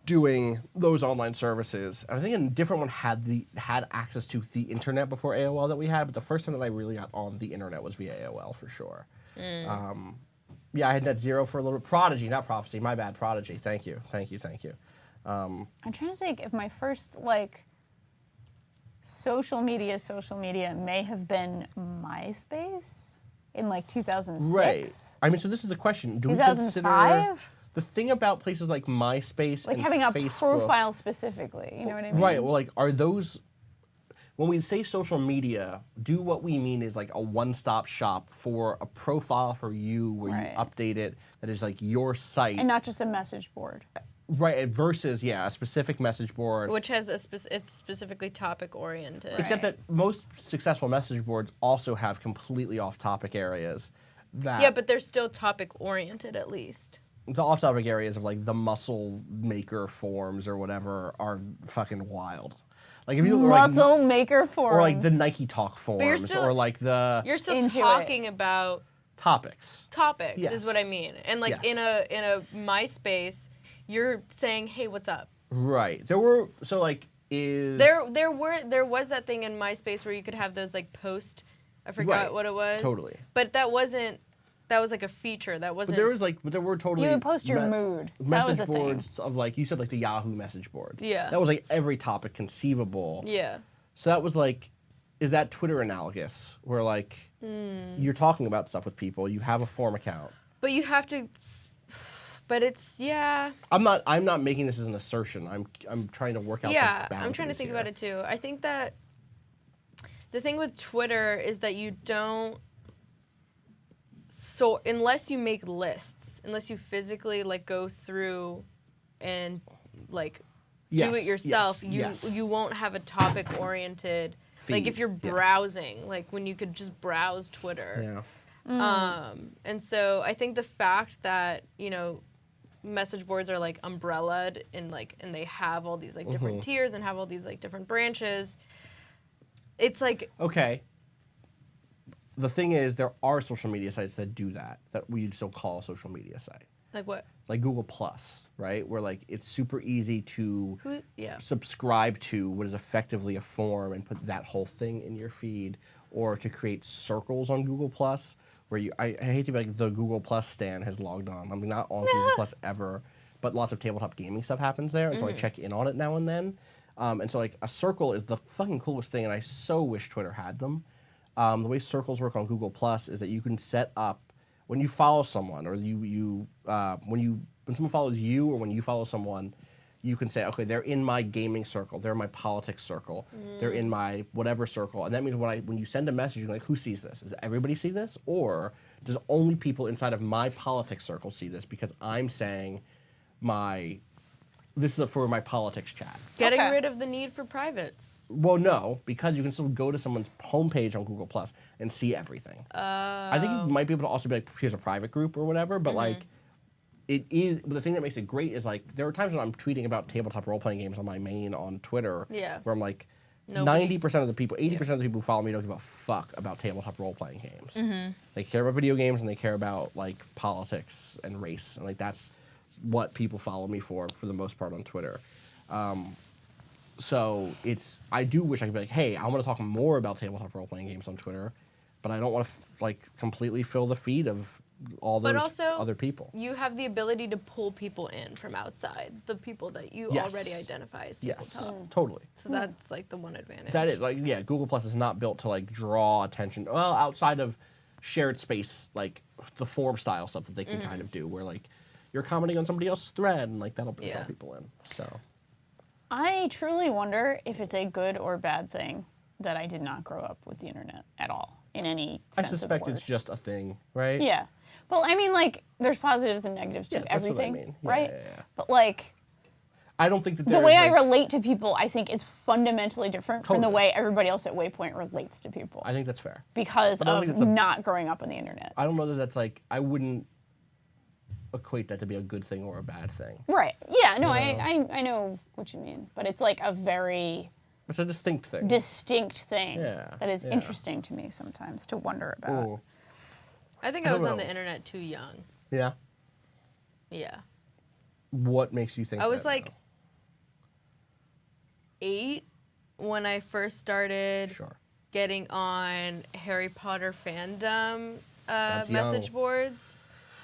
doing those online services. And I think a different one had access to the internet before AOL that we had. But the first time that I really got on the internet was via AOL for sure. Yeah, I had NetZero for a little bit. Prodigy, not Prophecy. My bad. Prodigy. Thank you. I'm trying to think if my first social media may have been MySpace in 2006. Right. I mean, so this is the question. Do we consider 2005? the thing about places like MySpace Like and having a Facebook, profile specifically. You know what I mean? Right. Well, like, are those when we say social media? Do what we mean is like a one-stop shop for a profile for you, where Right. you update it. That is like your site, And not just a message board. right? Versus a specific message board. Which has it's specifically topic oriented. Except Right. that most successful message boards also have completely off-topic areas. That Yeah, but they're still topic oriented at least. the off-topic areas of like the muscle maker forums or whatever are fucking wild. Like if you or like, Muscle maker forums. or like the Nike Talk forums, still- or like the You're still Into it. talking about Topics. is what I mean. And like in a MySpace, you're saying, "Hey, what's up?" Right. There were there was that thing in MySpace where you could have those like post. I forgot what it was. Totally. But that was like a feature. That wasn't. But there were totally. You would post your mood. That was Message the thing. boards of like you said, like the Yahoo message boards. Yeah. That was like every topic conceivable. Yeah. So that was like, is that Twitter analogous? Where like you're talking about stuff with people, you have a form account. But you have to. But it's I'm not making this as an assertion. I'm trying to work out. Yeah, the I'm trying to think here. about it too. I think that the thing with Twitter is that you don't. So unless you make lists, unless you physically like go through and like do it yourself, you won't have a topic oriented. Like if you're browsing, like when you could just browse Twitter. Yeah. And so I think the fact that, message boards are like umbrellaed and they have all these like different tiers and have all these like different branches. It's like okay. The thing is, there are social media sites that do that we'd still call a social media site. like what? Like Google Plus, right? Where like it's super easy to Yeah. subscribe to what is effectively a form and put that whole thing in your feed, or to create circles on Google Plus. Where I hate to be like the Google Plus stan has logged on. I'm not on Google Plus ever, but lots of tabletop gaming stuff happens there, and so I check in on it now and then. And so like a circle is the fucking coolest thing, and I so wish Twitter had them. The way circles work on Google Plus is that you can set up when you follow someone, or when someone follows you, or when you follow someone, you can say, okay, they're in my gaming circle, they're in my politics circle, they're in my whatever circle, and that means when you send a message, you're like, who sees this? Does everybody see this, or does only people inside of my politics circle see this because I'm saying this is for my politics chat? Getting rid of the need for privates. Well, no, because you can still go to someone's homepage on Google Plus and see everything. I think you might be able to also be like, here's a private group or whatever, but like, it is. But the thing that makes it great is like, there are times when I'm tweeting about tabletop role-playing games on my main on Twitter, where I'm like, 90% of the people, 80% of the people who follow me don't give a fuck about tabletop role-playing games. They care about video games and they care about like politics and race, and like that's what people follow me for the most part on Twitter. So I do wish I could be like, hey, I want to talk more about tabletop role-playing games on Twitter, but I don't want to completely fill the feed of all those other people. You have the ability to pull people in from outside, the people that you already identify as tabletop. Yes, totally. So that's like the one advantage. That is Google Plus is not built to like draw attention. Well, outside of shared space, like the forum style stuff that they can kind of do, where like you're commenting on somebody else's thread and like that'll draw people in. So I truly wonder if it's a good or bad thing that I did not grow up with the internet at all in any sense I suspect of the word. it's just a thing, right? Yeah. Well, I mean, like, there's positives and negatives to that's what I everything, mean. Yeah, right? yeah. But like, I don't think that the way I relate to people, I think, is fundamentally different from the way everybody else at Waypoint relates to people. I think that's fair. Because of not growing up on the internet. I don't know that that's like, I wouldn't equate that to be a good thing or a bad thing. Right. Yeah, no, I know what you mean. But it's like a very... It's a distinct thing. That is interesting to me sometimes to wonder about. Ooh. I think I was on the internet too young. Yeah? Yeah. What makes you think I was that like now? 8 when I first started getting on Harry Potter fandom message boards.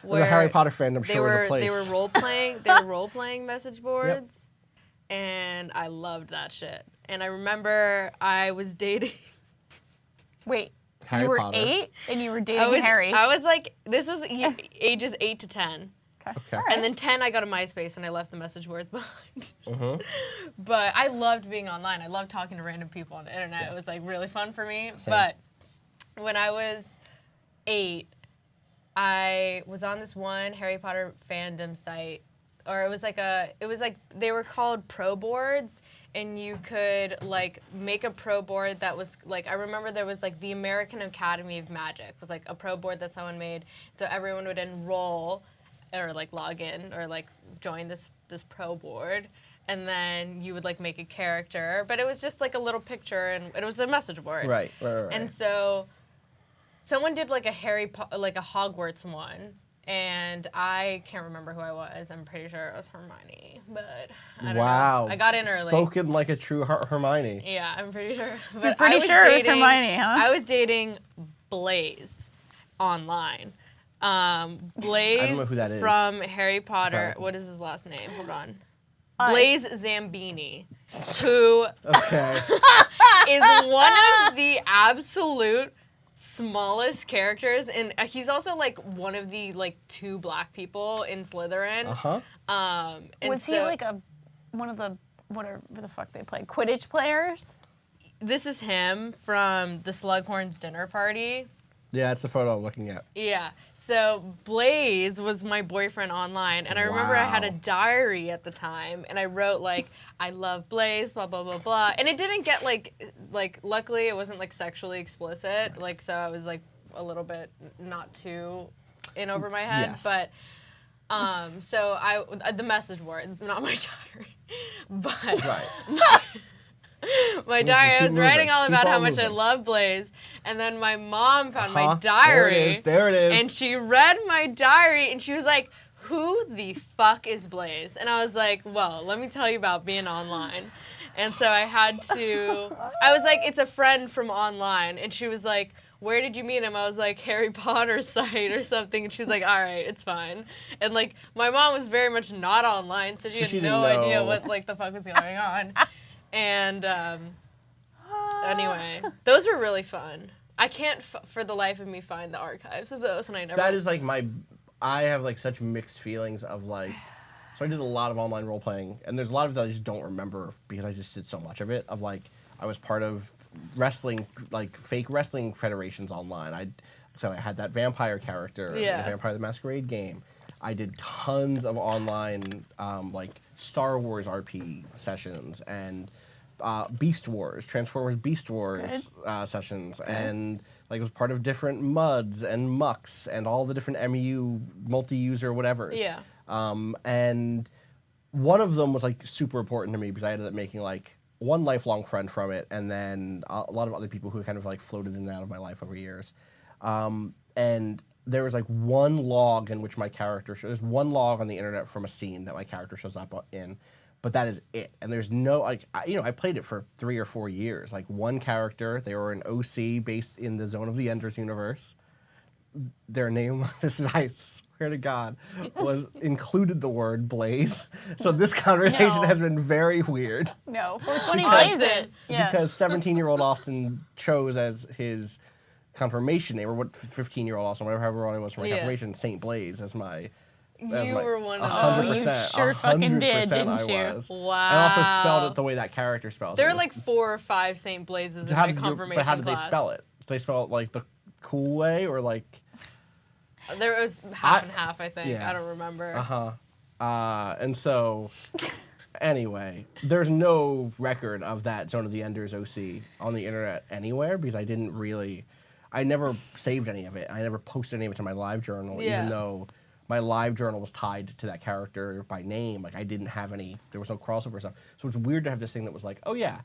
Where the Harry Potter fandom sure was a place. They were role playing message boards, and I loved that shit. And I remember I was dating. Wait, Harry you were Potter. 8 and you were dating Harry. I was like, this was ages 8 to 10. Okay. Right. And then 10, I got a MySpace and I left the message boards behind. But I loved being online. I loved talking to random people on the internet. Yeah. It was like really fun for me. Same. But when I was 8, I was on this one Harry Potter fandom site, or it was like they were called pro boards, and you could like make a pro board that was like, I remember there was like the American Academy of Magic was like a pro board that someone made, so everyone would enroll or like log in or like join this pro board, and then you would like make a character, but it was just like a little picture, and it was a message board. Right. And so Someone did like a like a Hogwarts one, and I can't remember who I was. I'm pretty sure it was Hermione, but I don't know. I got in early. Spoken like a true Hermione. Yeah, I'm pretty sure. But You're pretty sure it was Hermione, huh? I was dating Blaze online. Blaze I don't know who that is. from Harry Potter. Sorry. What is his last name? Hold on. Blaze Zambini, who Okay. is one of the absolute smallest characters, and he's also like one of the like 2 black people in Slytherin. And Was he like one of the whatever the fuck they play Quidditch players? This is him from the Slughorn's dinner party. Yeah, that's the photo I'm looking at. Yeah. So Blaze was my boyfriend online, and I remember I had a diary at the time, and I wrote like, "I love Blaze," blah blah blah blah, and it didn't get like luckily it wasn't like sexually explicit, like so I was like a little bit not too in over my head, Yes. but so the message board is not my diary, but Right. my diary, I keep was writing moving. all Keep about how on much I moving. love Blaze, and then my mom found my diary. There it is. And she read my diary, and she was like, "Who the fuck is Blaze?" And I was like, "Well, let me tell you about being online." And so I was like, "It's a friend from online," and she was like, "Where did you meet him?" I was like, "Harry Potter site or something," and she was like, "All right, it's fine." And like my mom was very much not online, so she had no idea what like the fuck was going on. And anyway, those were really fun. I can't for the life of me find the archives of those, and I never. That is like I have like such mixed feelings of like, so I did a lot of online role playing, and there's a lot of it that I just don't remember because I just did so much of it. Of like, I was part of wrestling, like fake wrestling federations online. So I had that vampire character, in the Vampire the Masquerade game. I did tons of online like Star Wars RP sessions and Beast Wars, Transformers Beast Wars sessions, and like was part of different MUDs and MUCs and all the different MU multi-user whatevers. Yeah. And one of them was like super important to me because I ended up making like one lifelong friend from it, and then a lot of other people who kind of like floated in and out of my life over years. And there was like one log in which my character there's one log on the internet from a scene that my character shows up in, but that is it. And there's no like I played it for 3 or 4 years. Like one character, they were an OC based in the Zone of the Enders universe. Their name, I swear to God, was included the word Blaze. So this conversation has been very weird. No, 420 Blaze it. Yeah. Because 17-year-old Austin chose as his confirmation name, or what 15-year-old Austin, whatever it was for my confirmation, Saint Blaze as my. You were one of 100%, those. you sure fucking did, 100% didn't I you? was. Wow. And also spelled it the way that character spells There it. were like 4 or 5 St. Blazes in my confirmation But how did class. they spell it? Did they spell it like the cool way or like? There was half and half, I think. Yeah. I don't remember. And so, anyway, there's no record of that Zone of the Enders OC on the internet anywhere because I never saved any of it. I never posted any of it to my live journal, even though my live journal was tied to that character by name. Like I didn't have there was no crossover stuff. So it's weird to have this thing that was like, oh yeah,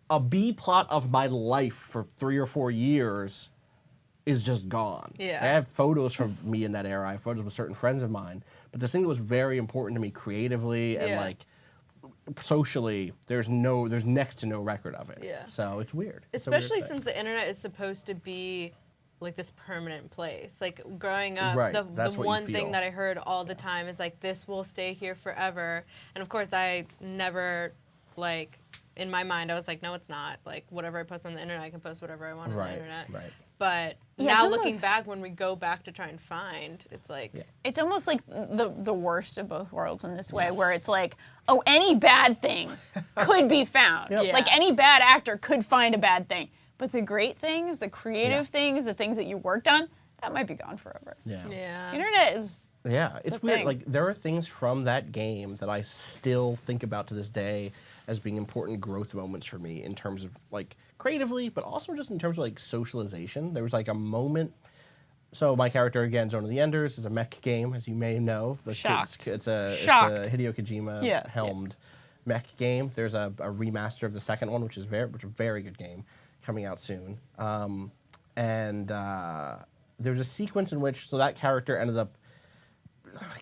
a B plot of my life for 3 or 4 years is just gone. Yeah. I have photos from me in that era. I have photos with certain friends of mine. But this thing that was very important to me creatively and like socially, there's next to no record of it. Yeah. So it's weird. Especially since the internet is supposed to be like this permanent place. Like growing up, Right, the that's what you one feel. thing that I heard all the time is like, this will stay here forever. And of course I never like, in my mind I was like, no it's not. Like whatever I post on the internet, I can post whatever I want on the internet. Right. But Yeah, now it's looking almost- back, when we go back to try and find, it's like, It's almost like the worst of both worlds in this way, where it's like, oh, any bad thing could be found. Yep. Yeah. Like any bad actor could find a bad thing. But the great things, the creative things, the things that you worked on, that might be gone forever. Yeah. yeah. Internet is Yeah, it's the weird. thing. Like there are things from that game that I still think about to this day as being important growth moments for me in terms of like creatively, but also just in terms of like socialization. There was like a moment. So my character again, Zone of the Enders, is a mech game, as you may know. Shocked. It's a Shocked. Hideo Kojima helmed mech game. There's a remaster of the second one, which is a very good game, coming out soon. and there was a sequence in which that character ended up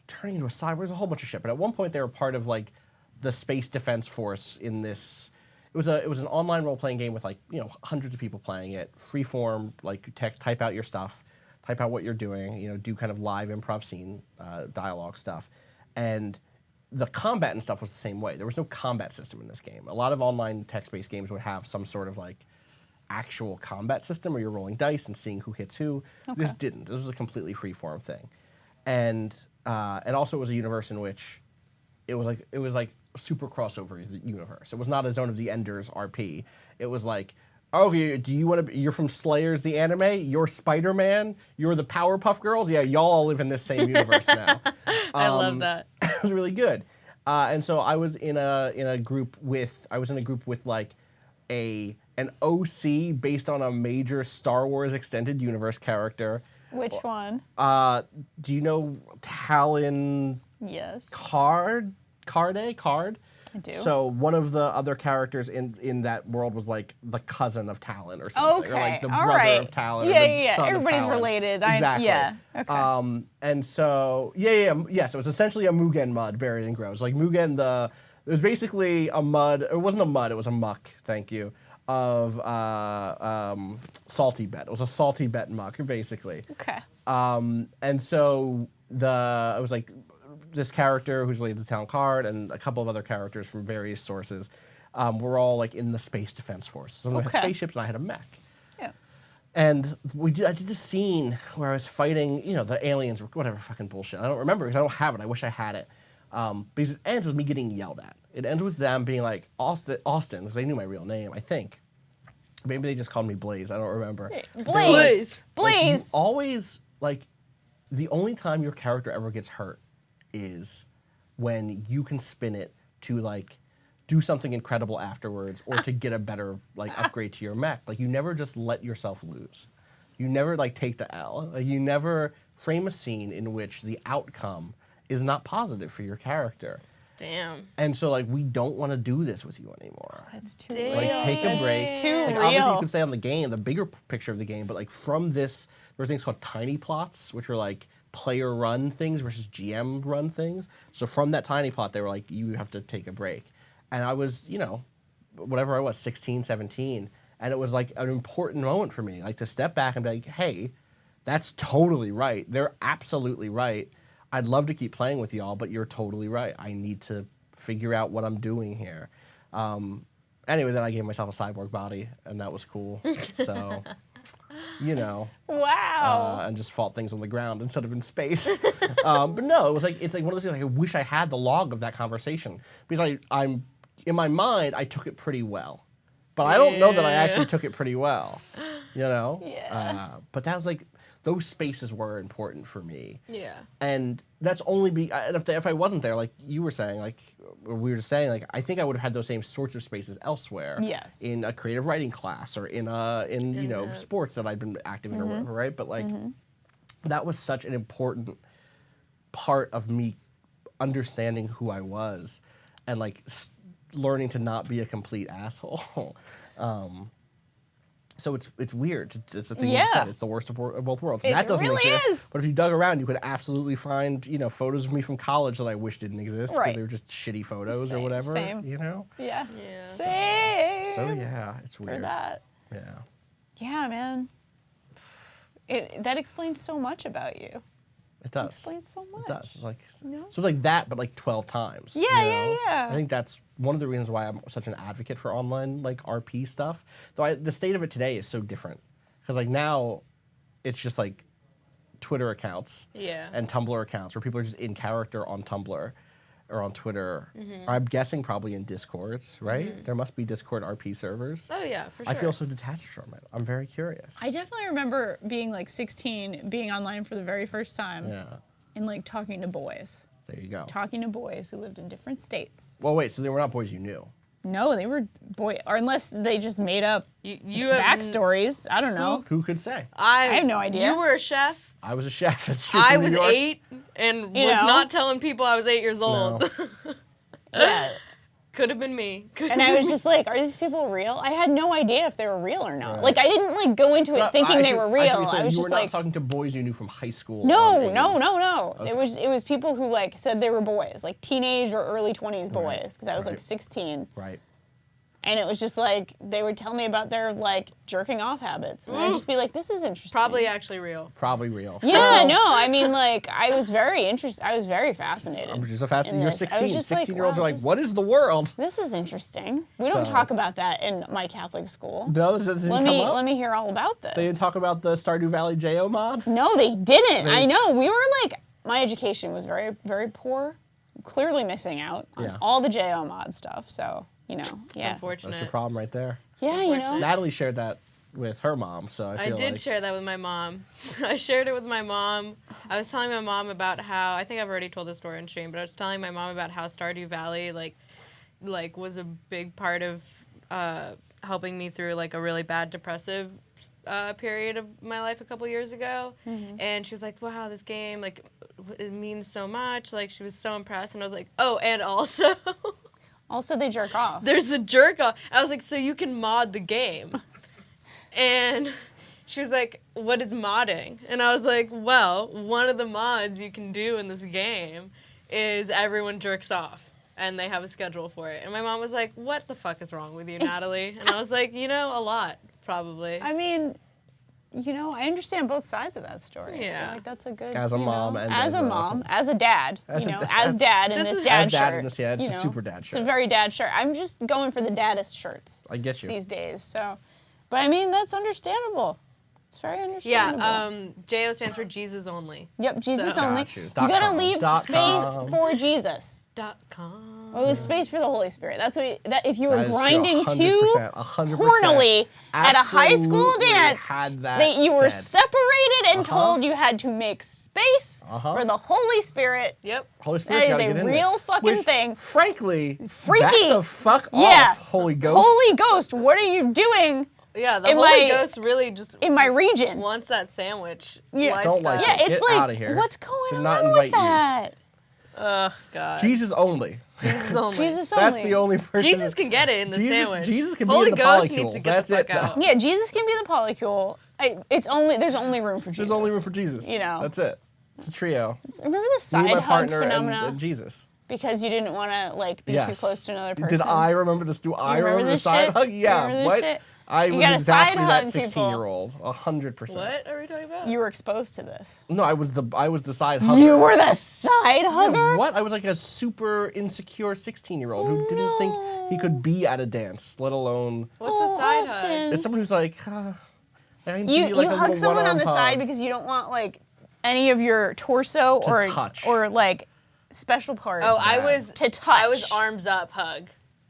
turning into a cyborg. There's a whole bunch of shit. But at one point, they were part of like the Space Defense Force in this. It was an online role playing game with like hundreds of people playing it, freeform. Like type out your stuff, type out what you're doing. Do kind of live improv scene dialogue stuff, and the combat and stuff was the same way. There was no combat system in this game. A lot of online text-based games would have some sort of like actual combat system where you're rolling dice and seeing who hits who. Okay. This didn't. This was a completely freeform thing, and also it was a universe in which it was like a super crossover universe. It was not a Zone of the Enders RP. It was like, oh, do you want to? You're from Slayers the anime. You're Spider-Man. You're the Powerpuff Girls. Yeah, y'all all live in this same universe now. I love that. It was really good, and so I was in a group with like an OC based on a major Star Wars extended universe character. Which one? Do you know Talon Yes. Card? I do. So one of the other characters in that world was like the cousin of Talon or something. Okay. Or like the All brother right. of Talon. Yeah, or the son of Everybody's Talon. related. Exactly. Okay. And so yes, it was essentially a Mugen mud buried in gross. Like Mugen, it was basically a mud. It wasn't a mud. It was a muck. Thank you. Of salty bet. It was a salty bet muck, basically. Okay. And so it was like this character who's related to Talon Card and a couple of other characters from various sources were all like in the Space Defense Force. So I had spaceships and I had a mech. Yeah. And I did this scene where I was fighting, the aliens or whatever fucking bullshit. I don't remember because I don't have it. I wish I had it. Because it ends with me getting yelled at. It ends with them being like, Austin, because they knew my real name, I think. Maybe they just called me Blaze. I don't remember. Blaze. Like, you always, like, the only time your character ever gets hurt is when you can spin it to, like, do something incredible afterwards or to get a better, like, upgrade to your mech. Like, you never just let yourself lose. You never, like, take the L. Like, you never frame a scene in which the outcome is not positive for your character. Damn. And so, like, we don't want to do this with you anymore. That's too Damn. Like, take a break. That's too Like, real. obviously, you can stay on the game, the bigger picture of the game, but, like, from this, there were things called tiny plots, which were, like, player-run things versus GM-run things. So from that tiny plot, they were like, you have to take a break. And I was, whatever I was, 16, 17, and it was, like, an important moment for me, like, to step back and be like, hey, that's totally right. They're absolutely right. I'd love to keep playing with y'all, but you're totally right. I need to figure out what I'm doing here. Anyway, then I gave myself a cyborg body, and that was cool. So, Wow. and just fought things on the ground instead of in space. But no, it's like one of those things. Like, I wish I had the log of that conversation because I'm in my mind I took it pretty well, but I don't know that I actually took it pretty well. Yeah. But that was like. Those spaces were important for me. Yeah. And that's only if I wasn't there, like you were saying, like we were just saying, like I think I would have had those same sorts of spaces elsewhere. Yes. In a creative writing class or in sports that I'd been active in or whatever, right? But like that was such an important part of me understanding who I was and like learning to not be a complete asshole. So it's weird. It's the thing you said. It's the worst of both worlds. And that doesn't really exist. is. But if you dug around, you could absolutely find photos of me from college that I wish didn't exist because Right. they were just shitty photos or Same, whatever. same. Yeah. Yeah. Same. So yeah, it's For weird. that. Yeah. Yeah, man. That explains so much about you. It does. Explains so much. It does. It's like No? so it's like that, but like 12 times. Yeah. I think that's one of the reasons why I'm such an advocate for online like RP stuff. Though the state of it today is so different because like now, it's just like Twitter accounts and Tumblr accounts where people are just in character on Tumblr or on Twitter. I'm guessing probably in Discords, right? There must be Discord RP servers. Oh yeah, for sure. I feel so detached from it. I'm very curious. I definitely remember being like 16, being online for the very first time, Yeah. and like talking to boys. There you go. Talking to boys who lived in different states. Well, wait. So they were not boys you knew. No, they were or unless they just made up You have backstories. I don't know. Who could say? I have no idea. You were a chef. I was a chef. I was 8 and was You know? not telling people I was 8 years old. Yeah. Could have been me. And I was just like, are these people real? I had no idea if they were real or not. Right. Like, I didn't, like, go into it thinking they were real. I was you just were not like, talking to boys you knew from high school. no. Okay. It was people who, like, said they were boys, like, teenage or early 20s boys, because I was, like, Right. 16. Right. And it was just like, they would tell me about their, like, jerking off habits. And I'd just be like, this is interesting. Probably actually real. Probably real. Yeah, no, I mean, like, I was very interested. I was very fascinated. I'm just fascinated. You're this. I 16. was just like, 16-year-olds wow, are like, this- what is the world? This is interesting. We don't So- talk about that in my Catholic school. No, does it didn't Let come up? me hear all about this. They didn't talk about the Stardew Valley JO mod? No, they didn't. I They- know. We were like, my education was very, very poor. Clearly missing out on Yeah. all the JO mod stuff. So, you know, yeah. Unfortunate. That's the problem right there. Yeah, you know. Natalie shared that with her mom, so I I feel did like... share that with my mom. I shared it with my mom. I was telling my mom about how, I think I've already told this story on stream, but I was telling my mom about how Stardew Valley like was a big part of helping me through like a really bad depressive period of my life a couple years ago. And she was like, wow, this game, like, it means so much. Like, she was so impressed. And I was like, oh, and also... Also, they jerk off. There's a jerk off. I was like, so you can mod the game. And she was like, what is modding? And I was like, well, one of the mods you can do in this game is everyone jerks off. And they have a schedule for it. And my mom was like, what the fuck is wrong with you, Natalie? And I was like, you know, a lot, probably. I mean, you know, I understand both sides of that story. Yeah. Like, that's a good, As a you mom know, and as a mom, as a dad, As you a know, dad. as dad in This this is- dad As dad shirt. in this, yeah, it's you a know, super dad It's shirt. a very dad shirt. I'm just going for the daddest shirts I get you. these days. So, but I mean, that's understandable. It's very understandable. Yeah, JO stands for Jesus Only. Yep, Jesus So- only. Got you. You gotta .com. leave space .com. for Jesus. .com. Well, there's space for the Holy Spirit. That's what. If you That were is true, grinding 100%, too 100%. hornily at a high school Absolutely dance, had that that you were said. separated and told you had to make space for the Holy Spirit. Yep. Holy Spirit's That is gotta a get in real there. fucking Which, thing. Frankly, Freaky. back the fuck Yeah. off, Holy Ghost. Holy Ghost, what are you doing Yeah, the In Holy my- Ghost really just in my region? wants that sandwich Yeah. lifestyle. Don't like Yeah, it. it's Get like, outta here. what's going Did not on invite with you. that? Oh, God. Jesus only. Jesus only. Jesus That's only. the only person. Jesus can get it in the Jesus- sandwich. Jesus can be Holy in the Ghost polycule. needs to get That's the fuck it, though. out. Yeah, Jesus can be the polycule. There's only room for Jesus. There's only room for Jesus. You know. That's it. It's a trio. Remember the Me, side my hug partner, phenomena? and Jesus. Because you didn't want to like be Yes. too close to another person. Did I remember this? Do I remember remember the this side shit? hug? You Yeah. remember this What? shit? I You was gotta exactly side that hug people. 16-year-old. 100%. What are we talking about? You were exposed to this. No, I was the side hugger. You were the side Yeah, hugger? what? I was like a super insecure 16-year-old who didn't think he could be at a dance, let alone. What's Oh, a side hug? Austin. It's someone who's like, I can You be like a hug little someone on one-arm the hug. side because you don't want like any of your torso or touch. or like special parts. Oh, I was to touch. I was arms up hug.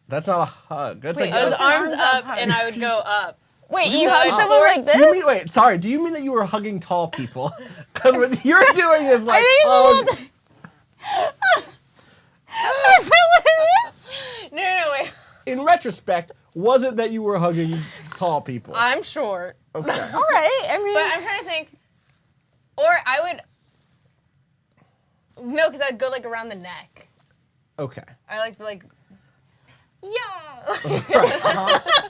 That's not a hug. That's Wait, like I was What's an arms arms up up hug? and I would go up. Wait, you So hug it's someone like this? You mean, wait, sorry. Do you mean that you were hugging tall people? Because what you're doing is like, I think it's a little. Is that what it is? No, wait. in retrospect, was it that you were hugging tall people? I'm short. Okay. All right. I mean, But I'm trying to think. Or I would. No, because I'd go like around the neck. Okay. I like. Yeah.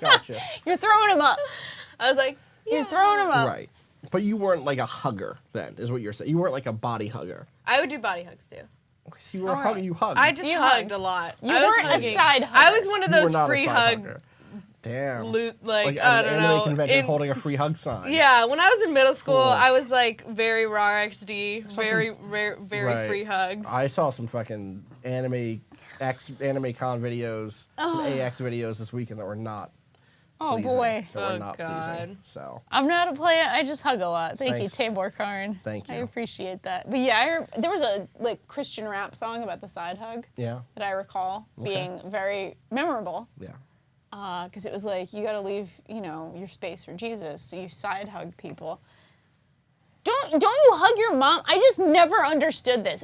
Gotcha. you're throwing them up. I was like. You're throwing them up. Right. But you weren't like a hugger then, is what you're saying. You weren't like a body hugger. I would do body hugs too. Okay, so you were All right. hugging, you hugged. I just You hugged hugged. a lot. You I was weren't a hugging. side hugger. I was one of You were those not a free side hug hugger. Damn. loot Like I at don't an know. anime convention in- holding a free hug sign. Yeah, when I was in middle school, Cool. I was like very raw XD, very very Right. free hugs. I saw some fucking anime con videos, some AX videos this weekend that were not Oh pleasing. boy. That were Oh, not God. pleasing. So I'm not a player. I just hug a lot. Thank Thanks. you, Tabor Karn. Thank I you. appreciate that. But yeah, there was a like Christian rap song about the side hug yeah. that I recall being very memorable. Yeah. Because it was like you got to leave, your space for Jesus. So you side hug people. Don't you hug your mom? I just never understood this.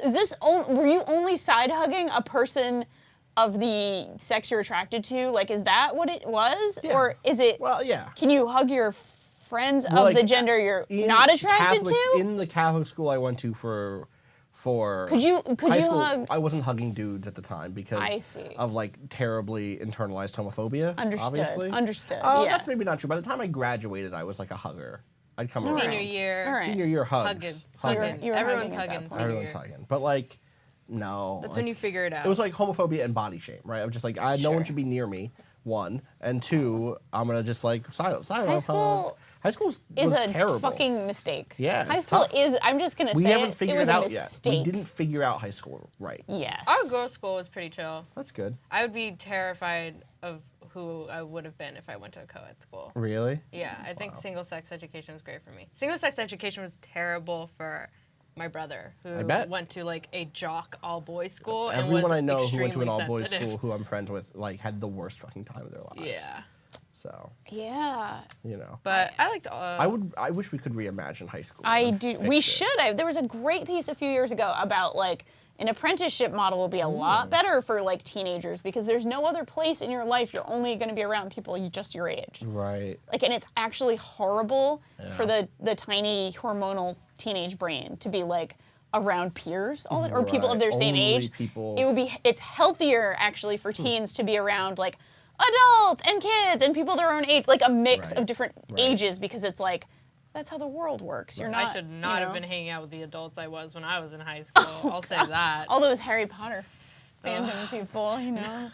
Were you only side hugging a person of the sex you're attracted to? Like, is that what it was, Yeah. or is it? Well, yeah. Can you hug your friends Well, of the like, gender you're in not attracted Catholic- to? In the Catholic school I went to for for Could you high school, hug? I wasn't hugging dudes at the time because I see. of like terribly internalized homophobia. Understood. Obviously. Understood. Yeah. Yeah. That's maybe not true. By the time I graduated, I was like a hugger. I'd come around. Senior year. All right. Senior year hugs. Hugging. You were Everyone's hugging at that hugging. point. senior Everyone's year. hugging. But like, no. That's like, when you figure it out. It was like homophobia and body shame, right? I'm just like, no one should be near me. One and two, I'm gonna just like silence. High school High school is was a terrible. fucking mistake. Yeah, High it's school tough. is. I'm just gonna We say haven't it. figured It was it a out yet. mistake. We didn't figure out high school right. Yes. Our girls' school was pretty chill. That's good. I would be terrified of who I would have been if I went to a co-ed school. Really? Yeah, I think single-sex education was great for me. Single-sex education was terrible for my brother, who I bet. went to like a jock all-boys school and Everyone was I know who went to extremely an all-boys sensitive. school who I'm friends with like had the worst fucking time of their lives. Yeah, So, Yeah. you know. but I liked. I wish we could reimagine high school. I and do. fix We it. should. There was a great piece a few years ago about like an apprenticeship model will be a lot better for like teenagers because there's no other place in your life you're only going to be around people just your age. Right. Like, and it's actually horrible for Yeah. the tiny hormonal teenage brain to be like around peers all the, or people of Right. their same Only age. people- It's healthier actually for teens to be around like adults and kids and people their own age, like a mix Right. of different Right. ages because it's like that's how the world works. You're not. I should not you have know, been hanging out with the adults I was when I was in high school. I'll say that. all those Harry Potter fandom people, you know.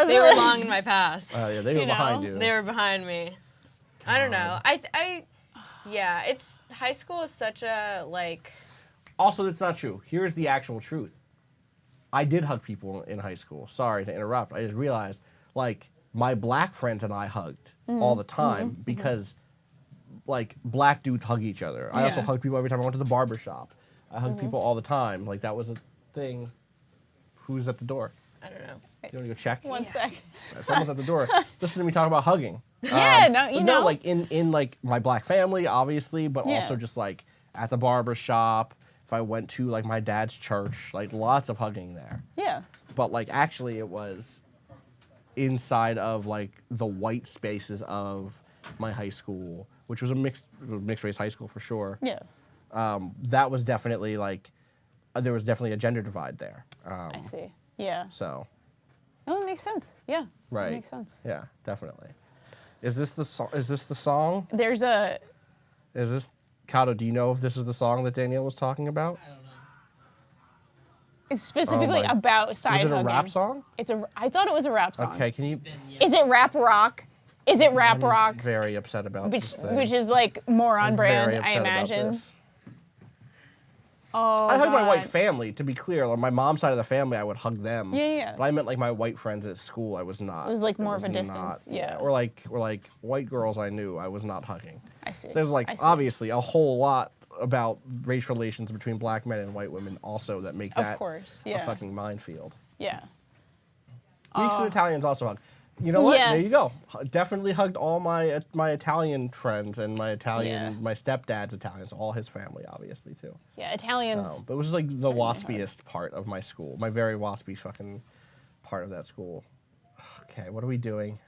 They were long in my past. Yeah, they were You behind know, you. They were behind me. I don't know. Yeah, it's high school is such a like. Also, that's not true. Here's the actual truth. I did hug people in high school. Sorry to interrupt. I just realized, like, my black friends and I hugged all the time because, like, black dudes hug each other. I also Yeah. hugged people every time I went to the barber shop. I hugged people all the time. Like, that was a thing. Who's at the door? I don't know. You want to go check? One sec. Someone's at the door. Listen to me talk about hugging. Yeah, no, but you know. like in like my black family, obviously, but Yeah. also just like at the barber shop. If I went to like my dad's church, like lots of hugging there. Yeah. But like actually, it was inside of like the white spaces of my high school, which was a mixed race high school for sure. Yeah. That was definitely like there was definitely a gender divide there. I see. Yeah. So No, it makes sense. Yeah. right, It makes sense. Yeah, definitely. Is this the song? Is this the song? There's a. Is this Kato? Do you know if this is the song that Danielle was talking about? I don't know. It's specifically my- about side Was it a hugging. rap song? It's a. I thought it was a rap song. Okay, can you? Then yeah. Is it rap rock? Is it rap rock? Very upset about Which this thing. which is like more on I'm brand, very I upset about imagine. this. Oh. I hug my white God. family. To be clear, on my mom's side of the family, I would hug them. Yeah. But I meant like my white friends at school. I was not. It was, like, I more of a was distance, not- yeah. Or like white girls I knew. I was not hugging. I see. There's I like see. obviously a whole lot about race relations between black men and white women also that make Of that course, a yeah. fucking minefield. Yeah. Greeks and Italians also hug. You know what? There you go. Yes. Definitely hugged all my Italian friends and my Yeah. my stepdad's Italian, so all his family obviously too. Yeah. Italians. But it was like the Certainly hug. waspiest part of my school, my very waspy fucking part of that school. Okay, what are we doing?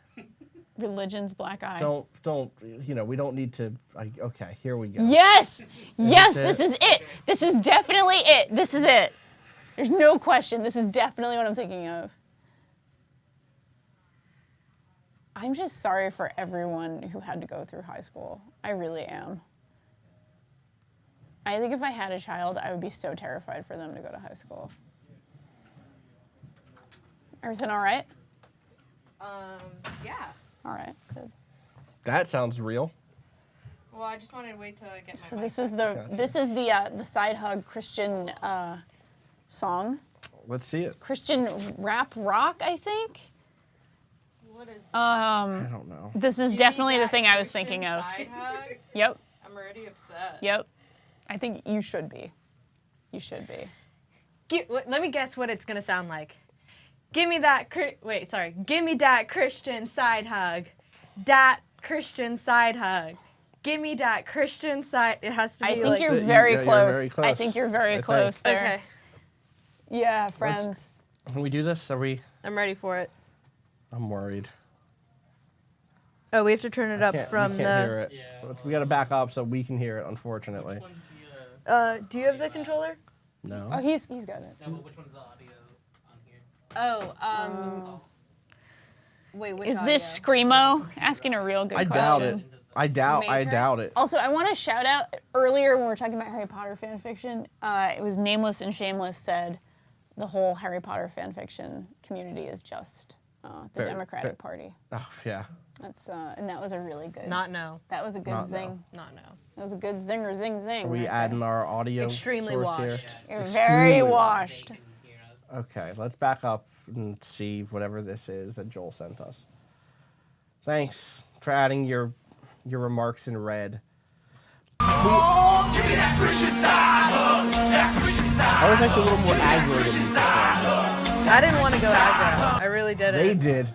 Religion's black eye. Don't we don't need to. Okay, here we go. Yes. Yes. this This is it. This is definitely it. This is it. There's no question. This is definitely what I'm thinking of. I'm just sorry for everyone who had to go through high school. I really am. I think if I had a child, I would be so terrified for them to go to high school. Everything all right? Yeah. All right. Good. That sounds real. Well, I just wanted to wait till I get my. So this is the side hug Christian song. Let's see it. Christian rap rock, I think. What is? I don't know. This is definitely the thing I was thinking of. Side hug? Yep. I'm already upset. Yep. I think you should be. You should be. Let me guess what it's gonna sound like. Give me that. Give me that Christian side hug. Dat Christian side hug. Give me that Christian side. It has to be I think like. you're So very you're close. very I close, think you're very I close think. there. Okay. Yeah, friends. Can we do this? Are we? I'm ready for it. I'm worried. Oh, we have to turn it up We from can't hear it. Yeah. We got to back up so we can hear it. Unfortunately. Which one's the, Do you have the controller? No. Oh, he's got it. No, but which one's the audio on here? Oh, wait, which Is audio? this Screamo? Asking a real good I question. doubt it. I Matrix? doubt it. Also, I want to shout out earlier when we were talking about Harry Potter fan fiction. It was Nameless and Shameless said the whole Harry Potter fan fiction community is just the Democratic Party. Oh yeah. That's and that was a really good. Not no. That was a good Not zing. Not no. That was a good zinger, zing, zing. Are we right adding there. our audio Extremely source here? washed. You're very Extremely washed. They can hear us. Okay, let's back up and see whatever this is that Joel sent us. Thanks for adding your remarks in red. Oh, give me that Christian side, that Christian side. I was actually a little more aggro than you before. I didn't want to go aggro. I really didn't. They did.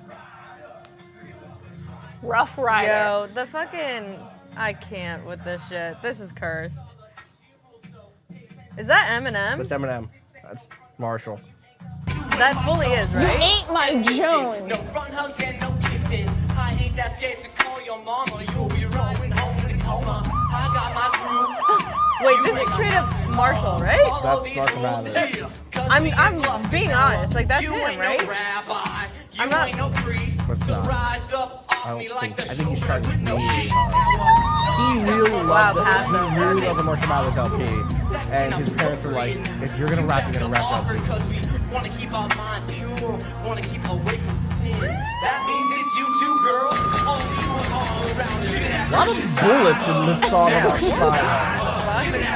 Rough Rider. Yo, the fucking... I can't with this shit. This is cursed. Is that Eminem? That's Eminem. That's Marshall. That fully is, You right? ate my No Jones. front hugs and no kissing. I ain't that scared to call your mama. You'll be rolling home in a coma. I got my groove. Wait, this is straight up Marshall, right? Follow That's these Marshall rules. Mathers. I'm being honest. Like, that's You him, ain't right? no rabbi. You I'm not- ain't no priest. What's So that? rise up I off don't me think. like the I think he's shoulder trying to with no really shit. hard. He really Wow, loved the, pass he over. really loved the Marshall Mathers LP, and his parents were like, "If you're gonna rap, you're gonna rap about Jesus." Because we want to keep our mind pure, want to keep away from sin. That means it's you too, girl. All you and all around you. A lot of bullets in this song about style. Fuck is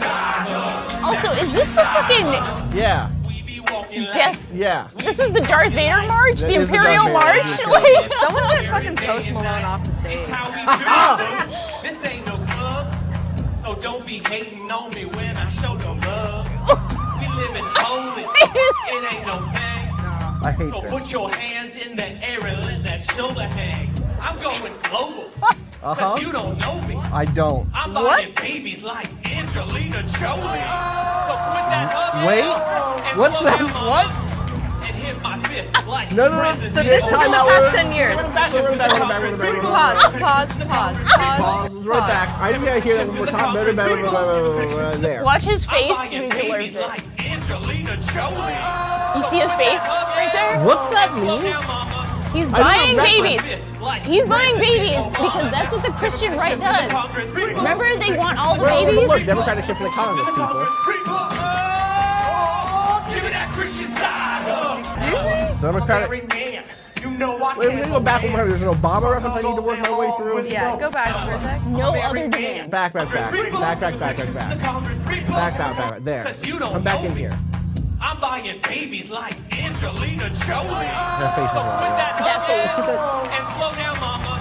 happening? Also, is this the fucking Yeah, death? yeah. This is the Darth Vader march? That The is the Imperial Darth Vader March? march. Like, Someone get fucking Post Malone off the stage. This ain't no club, so don't be hating on me when I show no love. We living holy, it ain't no thing. I hate So this. put your hands in the air and let that shoulder hang. I'm going global, cause you don't know me. I don't. I'm What? buying babies like Angelina Jolie. So quit that hug Wait, and what's slow that? down, mama, What? and hit my fist like No, no, no. President So this is in the past 10 years. Pause. Pause. Right back. I didn't gotta hear that one more time. There. watch his I'm face buying when he delivers babies it. like Angelina Jolie. You see his face right there? What's that Slow mean? down, mama. He's I buying don't know, babies. He's buying babies because that's what the Christian right does. Remember, they want all the Look, babies? Democratic shift in the Congress, people. Give me that Christian side. Excuse me? Democratic. Every man, you know I Wait, let me go back. There's an Obama reference I need to work my way through. Yeah, go back for a sec. No other demand. Back. There. Come back in here. I'm buying babies like Angelina Jolie. That face is Put wrong. that That hug and slow down, mama,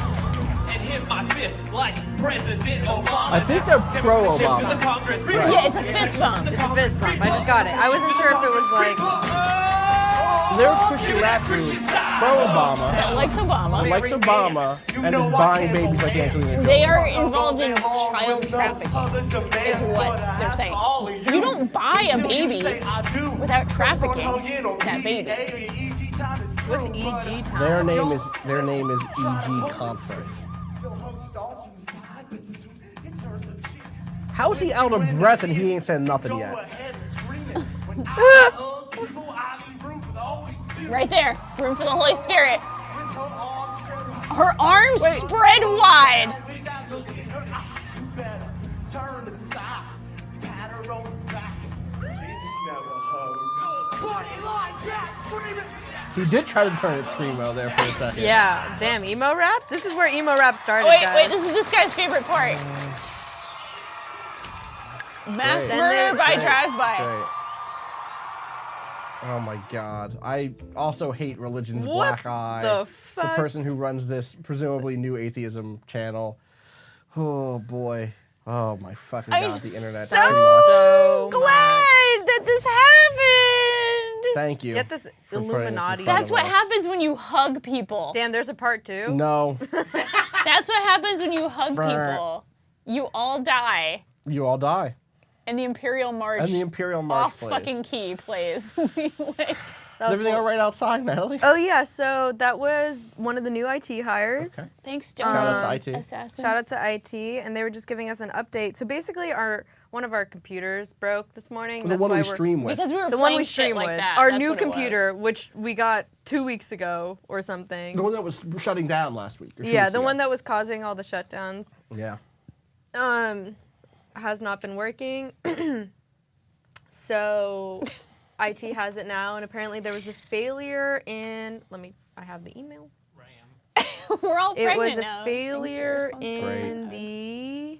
and hit my fist like President Obama. I think they're pro-Obama. Yeah, it's a fist bump. It's a fist bump. I just got it. I wasn't sure if it was like... They're a Christian rap group, pro-Obama, That likes Obama. likes Obama, and is buying babies like Angelina Jolie. They are involved in child trafficking, is what they're saying. You don't buy a baby without trafficking that baby. What's EG time? Their name is EG Conference. How is he out of breath and he ain't said nothing yet? Right there, room for the Holy Spirit. Her arms spread wide. He did try to turn it screamo there for a second. Yeah, damn, emo rap? This is where emo rap started, Wait, guys. this is this guy's favorite part. Mass Great. murder by Great. drive-by. Great. Oh my god. I also hate Religion's What Black Eye. the fuck? person who runs this presumably new atheism channel. Oh boy. Oh my fucking I'm god, the internet's so too much. So Glad that this happened. Thank you. Get this for putting this in Illuminati. front That's of what us. happens when you hug people. Damn, there's a part 2? No, That's what happens when you hug Brr. people. You all die, you all die. and the Imperial March And the Imperial March off plays. fucking key plays. Like, That Is was everything cool. all right outside, Natalie? Oh yeah, so that was one of the new IT hires. Okay. thanks, Shout out to IT. Assassin. Shout out to IT, and they were just giving us an update. So basically, one of our computers broke this morning. The That's one why we we're stream with. Because we were the one playing we shit stream like with. that. Our That's new what it was. computer, which we got 2 weeks ago or something. The one that was shutting down last week. or 2 Yeah, weeks the ago. one that was causing all the shutdowns. Yeah. Has not been working. So IT has it now, and apparently there was a failure in. I have the email. RAM. We're all It pregnant was a now, thanks to your failure responsibility. in the.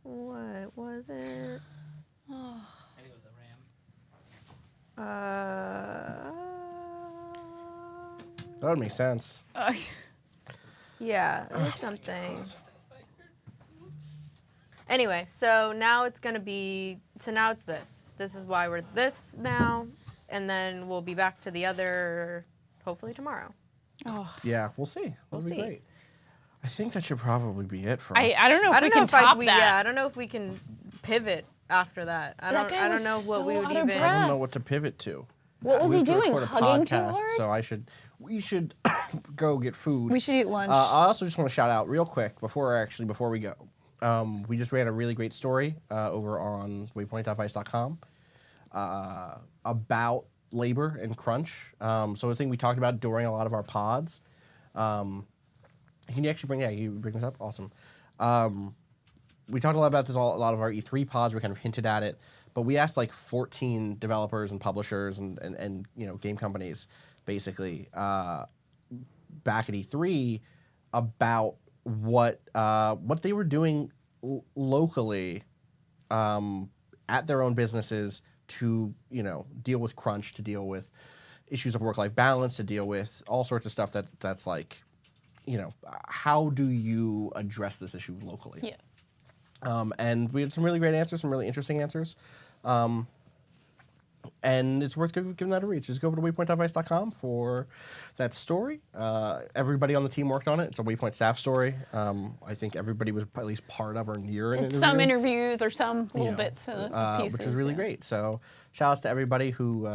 What was it? I think it was the RAM. That would make sense. Yeah, it was something. Anyway, so now it's gonna be. So now it's this. This is why we're this now, and then we'll be back to the other. Hopefully tomorrow. Yeah, we'll see. We'll That'll be see. great. I think that should probably be it for us. I don't know if I we don't know can if top we. that. Yeah, I don't know if we can pivot after that. I That don't. guy I was don't know what we so would out of even. I don't know breath. what to pivot to. What was We he have to doing? record a Hugging too podcast, hard? So we should go get food. We should eat lunch. I also just want to shout out real quick before we go. We just ran a really great story over on waypoint.vice.com about labor and crunch. So the thing we talked about during a lot of our pods. Can you actually bring this up? Awesome. We talked a lot about this, a lot of our E3 pods. We kind of hinted at it, but we asked like 14 developers and publishers and game companies basically back at E3 about what they were doing locally at their own businesses to deal with crunch, to deal with issues of work-life balance, to deal with all sorts of stuff that's like, how do you address this issue locally? Yeah. And we had some really great answers, some really interesting answers. And it's worth giving that a read. So just go over to waypoint.vice.com for that story. Everybody on the team worked on it. It's a Waypoint staff story. I think everybody was at least part of or near an interview. Some interviews or some little bits of pieces. Which was really great. So shout outs to everybody who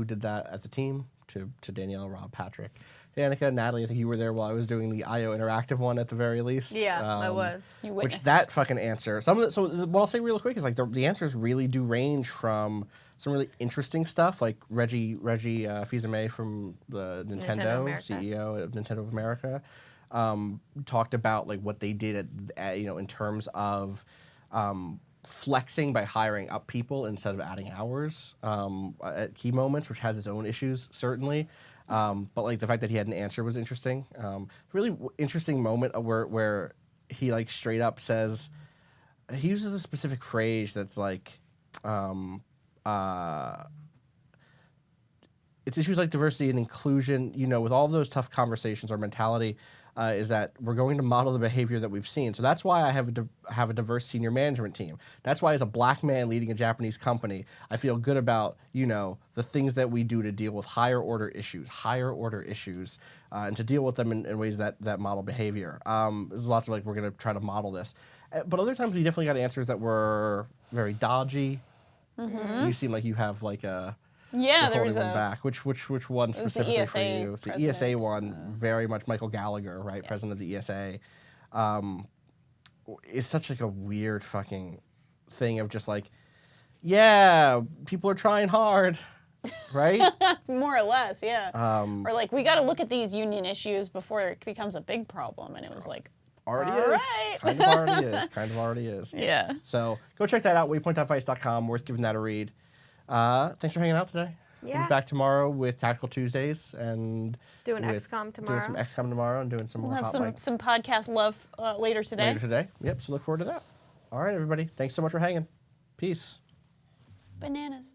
did that at the team, to Danielle, Rob, Patrick, Danica, Natalie. I think you were there while I was doing the IO interactive one at the very least. Yeah, I was. You Which witnessed. that fucking answer. So what I'll say real quick is like the answers really do range from some really interesting stuff, like Reggie Fils-Aimé from the Nintendo America. CEO of Nintendo of America, talked about like what they did at in terms of flexing by hiring up people instead of adding hours at key moments, which has its own issues certainly. But like the fact that he had an answer was interesting. Really interesting moment where he like straight up says, he uses a specific phrase that's like, it's issues like diversity and inclusion, with all of those tough conversations, our mentality is that we're going to model the behavior that we've seen. So that's why I have a diverse senior management team. That's why as a black man leading a Japanese company, I feel good about, the things that we do to deal with higher order issues, and to deal with them in ways that model behavior. There's lots of like, we're going to try to model this. But other times we definitely got answers that were very dodgy. You seem like you have like a... Yeah, there holding was one a. back. Which one was the specifically ESA for you? The ESA president. one, very much Michael Gallagher, right? Yeah. President of the ESA, is such like a weird fucking thing of just like, yeah, people are trying hard, right? More or less, yeah. Or like, we got to look at these union issues before it becomes a big problem. And it was like, Already all is. right. Kind of already is. Kind of already is. Yeah. So go check that out. Waypoint.vice.com. Worth giving that a read. Thanks for hanging out today. Yeah. We'll be back tomorrow with Tactical Tuesdays and Doing with- XCOM tomorrow. Doing some XCOM tomorrow and doing some We'll more have hot some mic podcast love later today. later today. Yep. So look forward to that. All right, everybody. Thanks so much for hanging. Peace. Bananas.